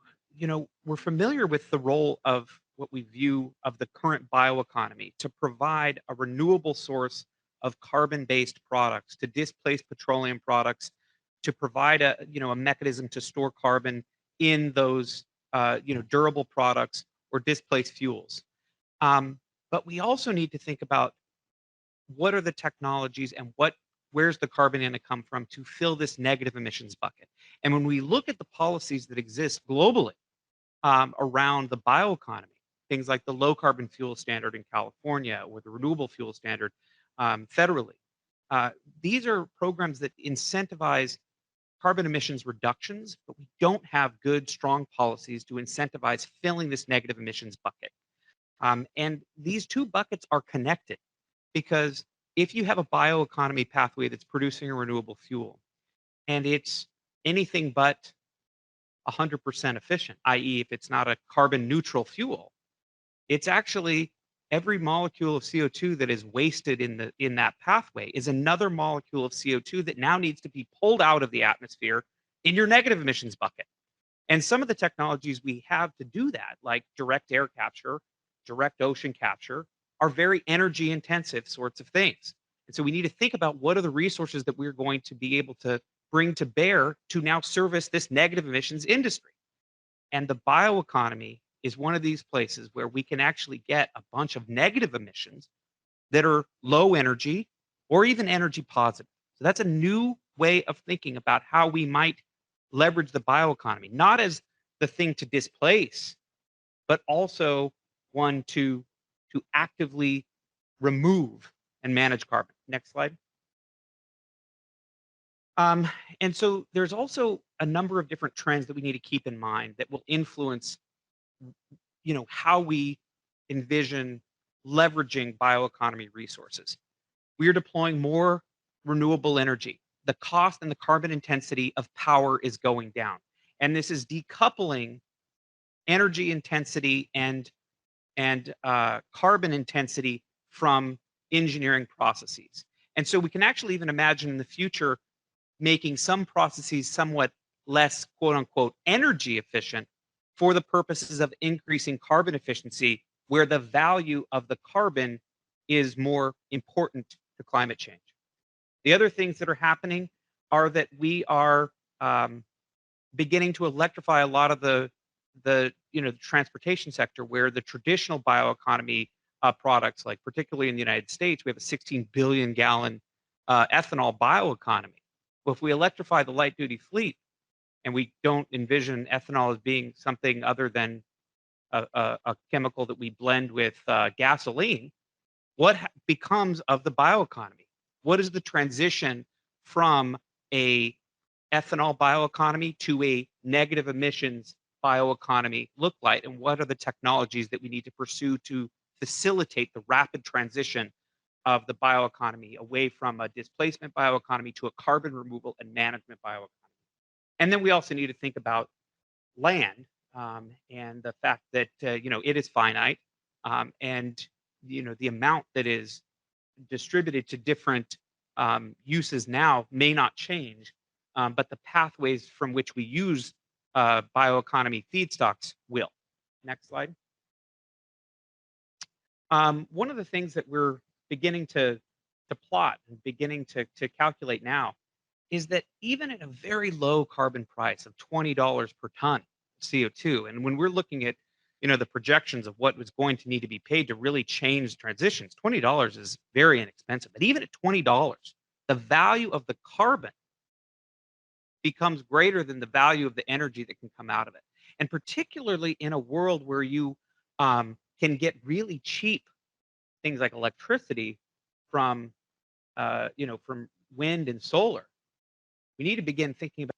we're familiar with the role of what we view of the current bioeconomy to provide a renewable source of carbon-based products to displace petroleum products, to provide a mechanism to store carbon in those durable products or displace fuels. But we also need to think about what are the technologies and where's the carbon going to come from to fill this negative emissions bucket. And when we look at the policies that exist globally around the bioeconomy, things like the low carbon fuel standard in California or the renewable fuel standard federally, these are programs that incentivize carbon emissions reductions, but we don't have good, strong policies to incentivize filling this negative emissions bucket. And these two buckets are connected because if you have a bioeconomy pathway that's producing a renewable fuel and it's anything but 100% efficient, i.e., if it's not a carbon neutral fuel, it's actually every molecule of CO2 that is wasted in that pathway is another molecule of CO2 that now needs to be pulled out of the atmosphere in your negative emissions bucket. And some of the technologies we have to do that, like direct air capture, direct ocean capture, are very energy intensive sorts of things. And so we need to think about what are the resources that we're going to be able to bring to bear to now service this negative emissions industry. And the bioeconomy is one of these places where we can actually get a bunch of negative emissions that are low energy or even energy positive. So that's a new way of thinking about how we might leverage the bioeconomy, not as the thing to displace, but also one to actively remove and manage carbon. Next slide. And so there's also a number of different trends that we need to keep in mind that will influence, how we envision leveraging bioeconomy resources. We are deploying more renewable energy. The cost and the carbon intensity of power is going down. And this is decoupling energy intensity and carbon intensity from engineering processes. And so we can actually even imagine in the future making some processes somewhat less quote unquote energy efficient for the purposes of increasing carbon efficiency, where the value of the carbon is more important to climate change. The other things that are happening are that we are beginning to electrify a lot of the transportation sector, where the traditional bioeconomy products, like particularly in the United States, we have a 16 billion gallon ethanol bioeconomy. Well, if we electrify the light duty fleet and we don't envision ethanol as being something other than a chemical that we blend with gasoline, what becomes of the bioeconomy? What is the transition from a ethanol bioeconomy to a negative emissions bioeconomy look like? And what are the technologies that we need to pursue to facilitate the rapid transition of the bioeconomy away from a displacement bioeconomy to a carbon removal and management bioeconomy? And then we also need to think about land and the fact that it is finite, and the amount that is distributed to different uses now may not change, but the pathways from which we use bioeconomy feedstocks will. Next slide. One of the things that we're beginning to plot and beginning to calculate now is that even at a very low carbon price of $20 per ton CO2, and when we're looking at the projections of what was going to need to be paid to really change transitions, $20 is very inexpensive. But even at $20, the value of the carbon becomes greater than the value of the energy that can come out of it. And particularly in a world where you can get really cheap things like electricity from, from wind and solar, we need to begin thinking about.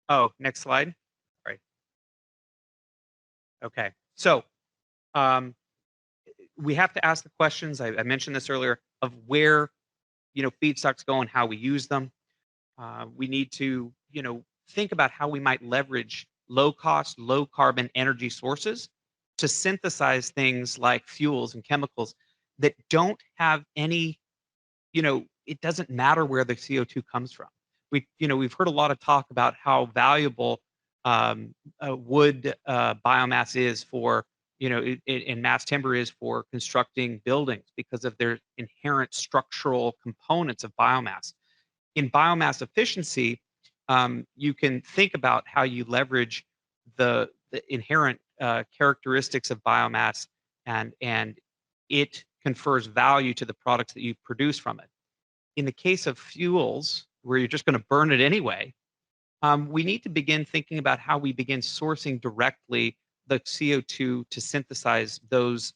Oh, next slide. Right. Okay. So we have to ask the questions. I mentioned this earlier of where, feedstocks go and how we use them. We need to, think about how we might leverage low cost, low carbon energy sources to synthesize things like fuels and chemicals that don't have any, it doesn't matter where the CO2 comes from. We've heard a lot of talk about how valuable wood biomass is for, and mass timber is for constructing buildings because of their inherent structural components of biomass. In biomass efficiency, you can think about how you leverage the inherent characteristics of biomass, and it confers value to the products that you produce from it. In the case of fuels, where you're just going to burn it anyway, we need to begin thinking about how we begin sourcing directly the CO2 to synthesize those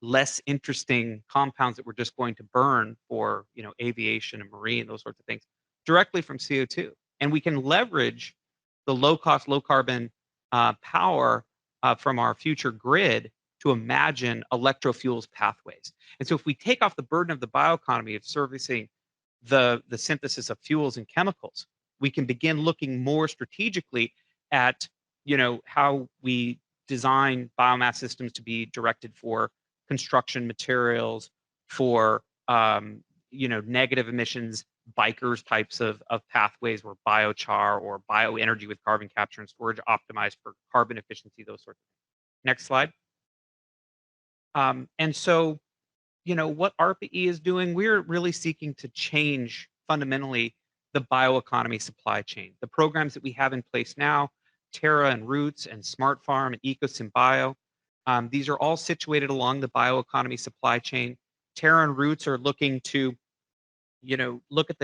less interesting compounds that we're just going to burn for, aviation and marine, those sorts of things, directly from CO2. And we can leverage the low cost, low carbon power from our future grid to imagine electrofuels pathways. And so if we take off the burden of the bioeconomy of servicing the synthesis of fuels and chemicals, we can begin looking more strategically at, how we design biomass systems to be directed for construction materials, for negative emissions, bikers types of pathways, where biochar or bioenergy with carbon capture and storage optimized for carbon efficiency, those sorts of things. Next slide. And so, what ARPA-E is doing, we're really seeking to change fundamentally the bioeconomy supply chain. The programs that we have in place now, Terra and Roots and Smart Farm and EcoSymbio, these are all situated along the bioeconomy supply chain. Terra and Roots are looking to, look at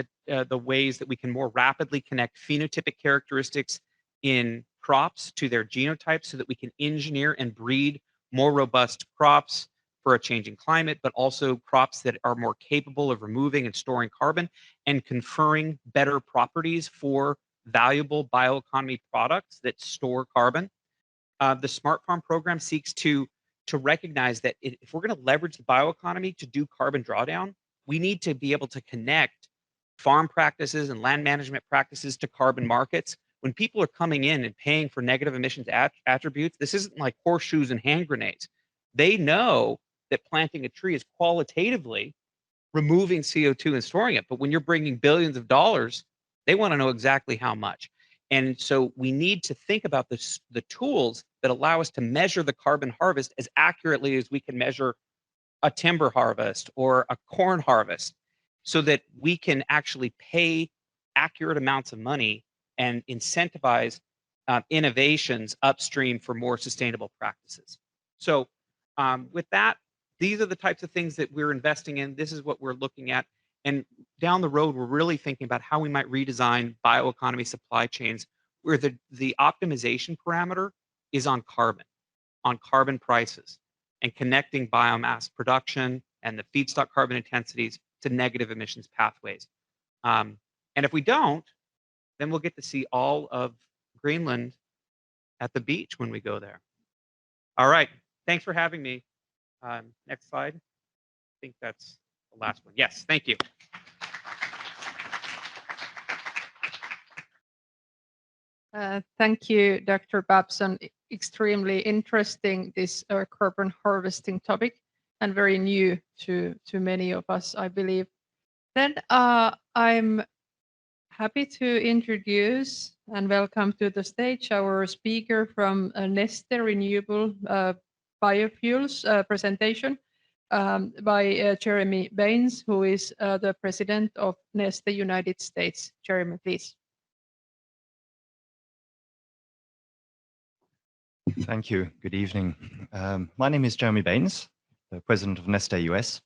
the ways that we can more rapidly connect phenotypic characteristics in crops to their genotypes so that we can engineer and breed more robust crops for a changing climate, but also crops that are more capable of removing and storing carbon and conferring better properties for valuable bioeconomy products that store carbon. The Smart Farm program seeks to recognize that if we're going to leverage the bioeconomy to do carbon drawdown, we need to be able to connect farm practices and land management practices to carbon markets. When people are coming in and paying for negative emissions attributes, this isn't like horseshoes and hand grenades. They know that planting a tree is qualitatively removing CO2 and storing it. But when you're bringing billions of dollars, they want to know exactly how much. And so we need to think about the tools that allow us to measure the carbon harvest as accurately as we can measure a timber harvest or a corn harvest, so that we can actually pay accurate amounts of money and incentivize innovations upstream for more sustainable practices. So with that, these are the types of things that we're investing in. This is what we're looking at. And down the road, we're really thinking about how we might redesign bioeconomy supply chains where the optimization parameter is on carbon prices, and connecting biomass production and the feedstock carbon intensities to negative emissions pathways. And if we don't, then we'll get to see all of Greenland at the beach when we go there. All right, thanks for having me. Next slide. I think that's the last one. Yes, thank you. Thank you, Dr. Babson. Extremely interesting, this carbon harvesting topic, and very new to many of us, I believe. Then I'm happy to introduce and welcome to the stage our speaker from Neste Renewable Biofuels presentation. by Jeremy Baines, who is the president of Neste United States. Jeremy, please. Thank you. Good evening. My name is Jeremy Baines, the president of Neste US.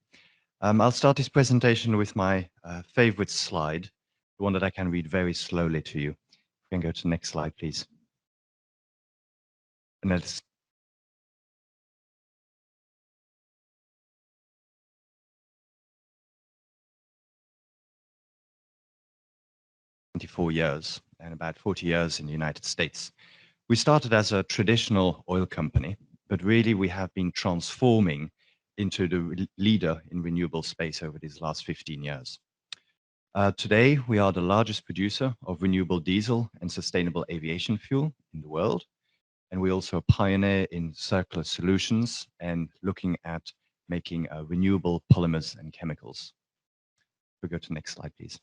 I'll start this presentation with my favorite slide, the one that I can read very slowly to you. We can go to the next slide, please. And that's 24 years and about 40 years in the United States. We started as a traditional oil company, but really we have been transforming into the leader in renewable space over these last 15 years. Today, we are the largest producer of renewable diesel and sustainable aviation fuel in the world. And we also pioneer in circular solutions and looking at making renewable polymers and chemicals. We go to the next slide, please.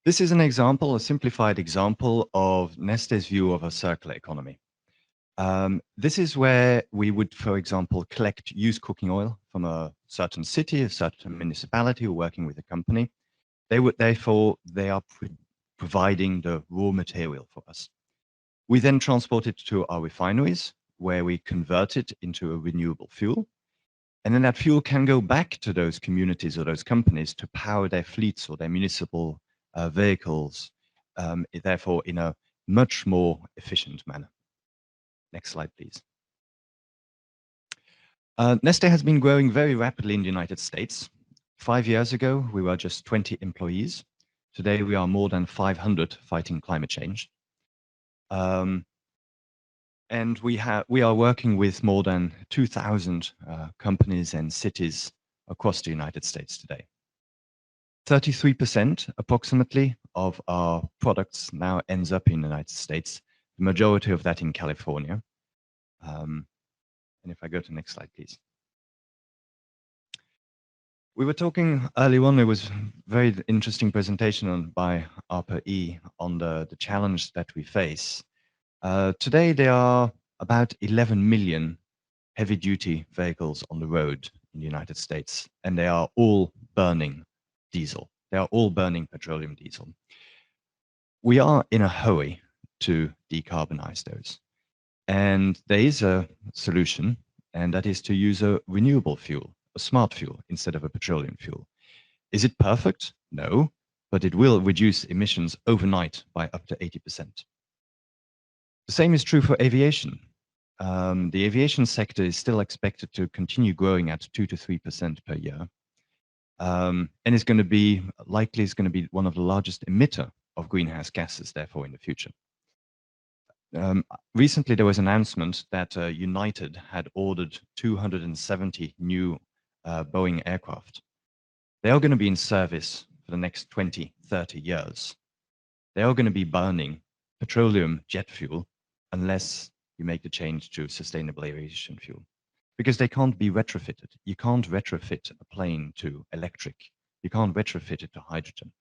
This is an example, a simplified example of Neste's view of a circular economy. This is where we would, for example, collect used cooking oil from a certain city, a certain municipality, or working with a company. They are providing the raw material for us. We then transport it to our refineries, where we convert it into a renewable fuel. And then that fuel can go back to those communities or those companies to power their fleets or their municipal vehicles, therefore in a much more efficient manner. Next slide, please. Neste has been growing very rapidly in the United States. 5 years ago, we were just 20 employees. Today, we are more than 500 fighting climate change. And we are working with more than 2,000 companies and cities across the United States today. 33% approximately of our products now ends up in the United States, the majority of that in California. And if I go to the next slide, please. We were talking earlier on, there was a very interesting presentation by ARPA-E on the challenge that we face. Today, there are about 11 million heavy-duty vehicles on the road in the United States, and they are all burning diesel. They are all burning petroleum diesel. We are in a hurry to decarbonize those. And there is a solution, and that is to use a renewable fuel, a smart fuel, instead of a petroleum fuel. Is it perfect? No, but it will reduce emissions overnight by up to 80%. The same is true for aviation. The aviation sector is still expected to continue growing at 2 to 3% per year. And it's going to be one of the largest emitter of greenhouse gases, therefore, in the future. Recently, there was an announcement that United had ordered 270 new Boeing aircraft. They are going to be in service for the next 20, 30 years. They are going to be burning petroleum jet fuel unless you make the change to sustainable aviation fuel, because they can't be retrofitted. You can't retrofit a plane to electric. You can't retrofit it to hydrogen.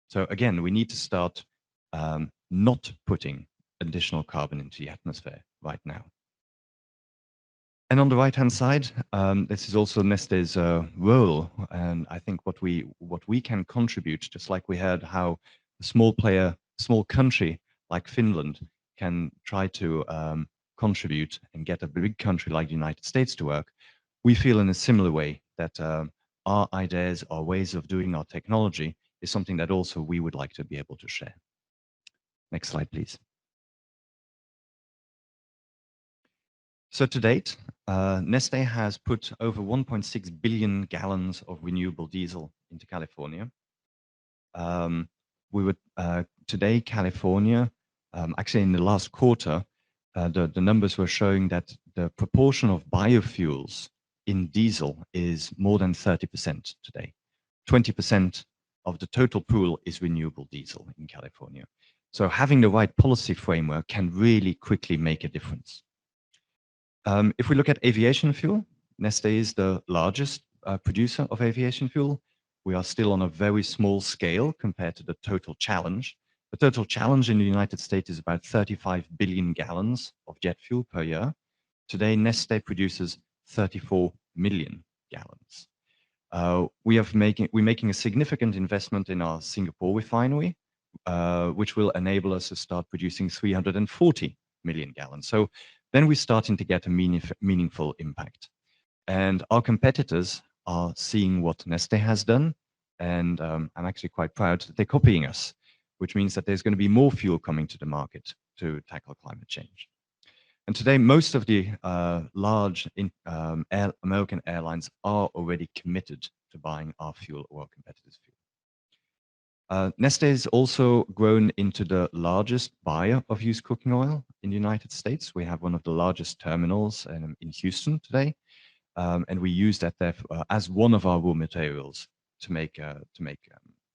So again, we need to start not putting additional carbon into the atmosphere right now. And on the right-hand side, this is also Neste's role, and I think what we can contribute, just like we heard how a small country like Finland can try to contribute and get a big country like the United States to work. We feel in a similar way that our ideas, our ways of doing our technology is something that also we would like to be able to share. Next slide, please. So to date, Neste has put over 1.6 billion gallons of renewable diesel into California. Today, California, actually in the last quarter, the numbers were showing that the proportion of biofuels in diesel is more than 30% today. 20% of the total pool is renewable diesel in California. So having the right policy framework can really quickly make a difference. If we look at aviation fuel, Neste is the largest producer of aviation fuel. We are still on a very small scale compared to the total challenge. The total challenge in the United States is about 35 billion gallons of jet fuel per year. Today, Neste produces 34 million gallons. We're making a significant investment in our Singapore refinery, which will enable us to start producing 340 million gallons. So then we're starting to get a meaningful impact. And our competitors are seeing what Neste has done, and I'm actually quite proud that they're copying us, which means that there's going to be more fuel coming to the market to tackle climate change. And today, most of the large American airlines are already committed to buying our fuel or our competitors' fuel. Neste has also grown into the largest buyer of used cooking oil in the United States. We have one of the largest terminals in Houston today, and we use that there as one of our raw materials to make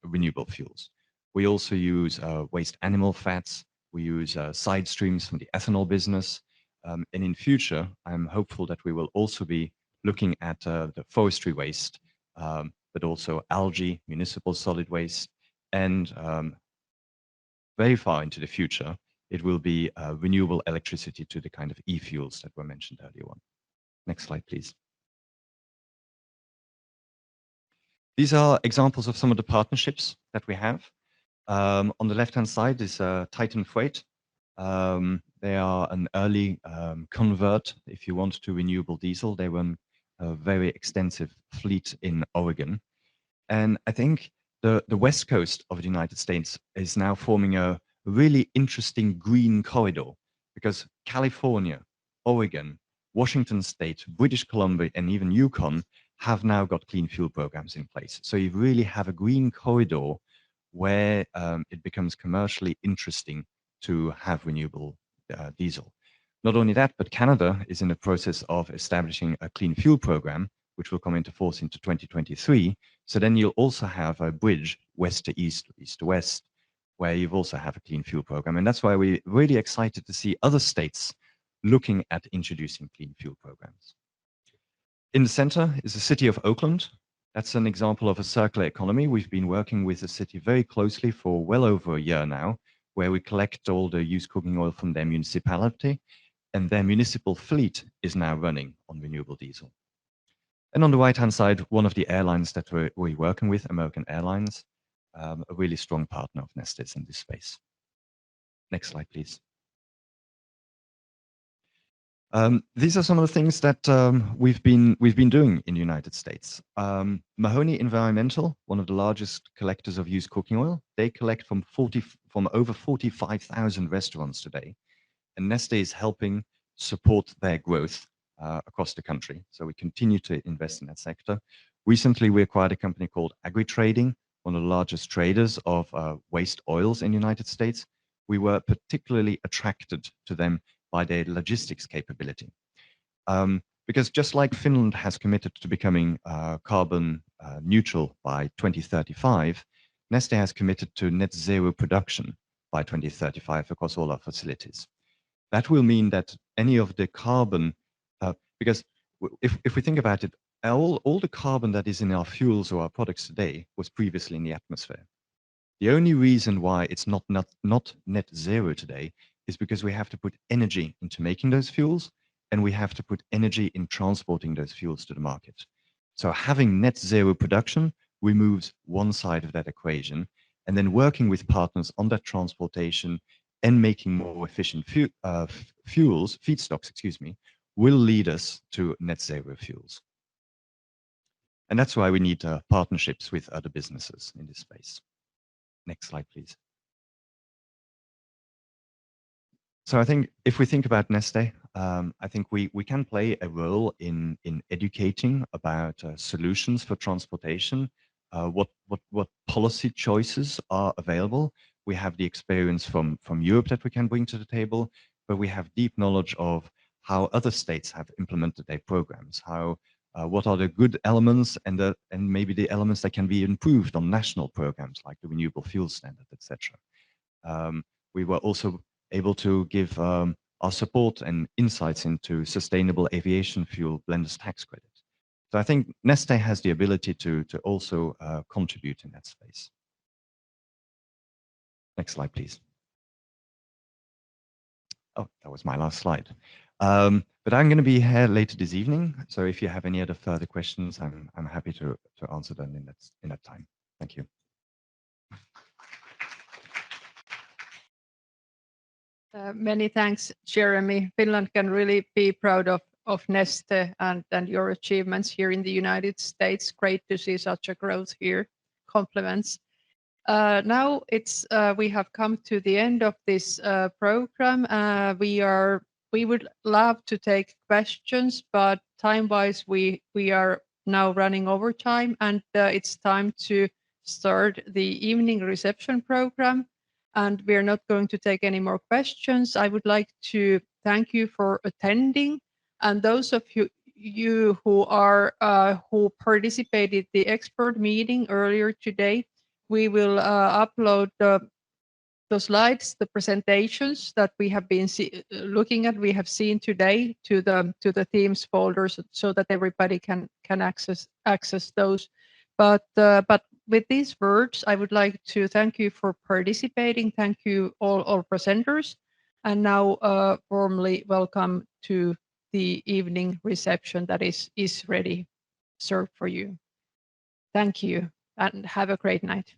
renewable fuels. We also use waste animal fats. We use side streams from the ethanol business. And in future, I'm hopeful that we will also be looking at the forestry waste, but also algae, municipal solid waste, and very far into the future, it will be renewable electricity to the kind of e-fuels that were mentioned earlier on. Next slide, please. These are examples of some of the partnerships that we have. On the left-hand side is Titan Freight. They are an early convert, if you want, to renewable diesel. They run a very extensive fleet in Oregon. And I think the west coast of the United States is now forming a really interesting green corridor, because California, Oregon, Washington State, British Columbia, and even Yukon have now got clean fuel programs in place. So you really have a green corridor where it becomes commercially interesting to have renewable diesel. Not only that, but Canada is in the process of establishing a clean fuel program, which will come into force into 2023. So then you'll also have a bridge west to east, east to west, where you've also have a clean fuel program. And that's why we're really excited to see other states looking at introducing clean fuel programs. In the center is the city of Oakland. That's an example of a circular economy. We've been working with the city very closely for well over a year now, where we collect all the used cooking oil from their municipality, and their municipal fleet is now running on renewable diesel. And on the right-hand side, one of the airlines that we're working with, American Airlines, a really strong partner of Neste's in this space. Next slide, please. These are some of the things that we've been doing in the United States. Mahoney Environmental, one of the largest collectors of used cooking oil, they collect from over 45,000 restaurants today, and Neste is helping support their growth across the country. So we continue to invest in that sector. Recently, we acquired a company called AgriTrading, one of the largest traders of waste oils in the United States. We were particularly attracted to them by their logistics capability. Because just like Finland has committed to becoming carbon neutral by 2035, Neste has committed to net zero production by 2035 across all our facilities. That will mean that any of the carbon, because if we think about it, all the carbon that is in our fuels or our products today was previously in the atmosphere. The only reason why it's not net zero today is because we have to put energy into making those fuels, and we have to put energy in transporting those fuels to the market. So having net zero production removes one side of that equation, and then working with partners on that transportation and making more efficient feedstocks, will lead us to net zero fuels. And that's why we need partnerships with other businesses in this space. Next slide, please. So I think if we think about Neste, I think we can play a role in educating about solutions for transportation, what policy choices are available. We have the experience from Europe that we can bring to the table, but we have deep knowledge of how other states have implemented their programs, what are the good elements and maybe the elements that can be improved on national programs like the Renewable Fuel Standard, etc. We were also able to give our support and insights into sustainable aviation fuel blenders tax credit. So I think Neste has the ability to also contribute in that space. Next slide, please. Oh, that was my last slide. But I'm going to be here later this evening, so if you have any other further questions, I'm happy to answer them in that time. Thank you. Many thanks, Jeremy. Finland can really be proud of Neste and your achievements here in the United States. Great to see such a growth here. Compliments. Now we have come to the end of this program. We would love to take questions, but time-wise we are now running over time, and it's time to start the evening reception program. And we are not going to take any more questions. I would like to thank you for attending, and those of you who participated the expert meeting earlier today. We will upload the slides, the presentations that we have been looking at, we have seen today to the Teams folders, so that everybody can access those. But with these words, I would like to thank you for participating. Thank you all presenters, and now warmly welcome to the evening reception that is ready served for you. Thank you and have a great night.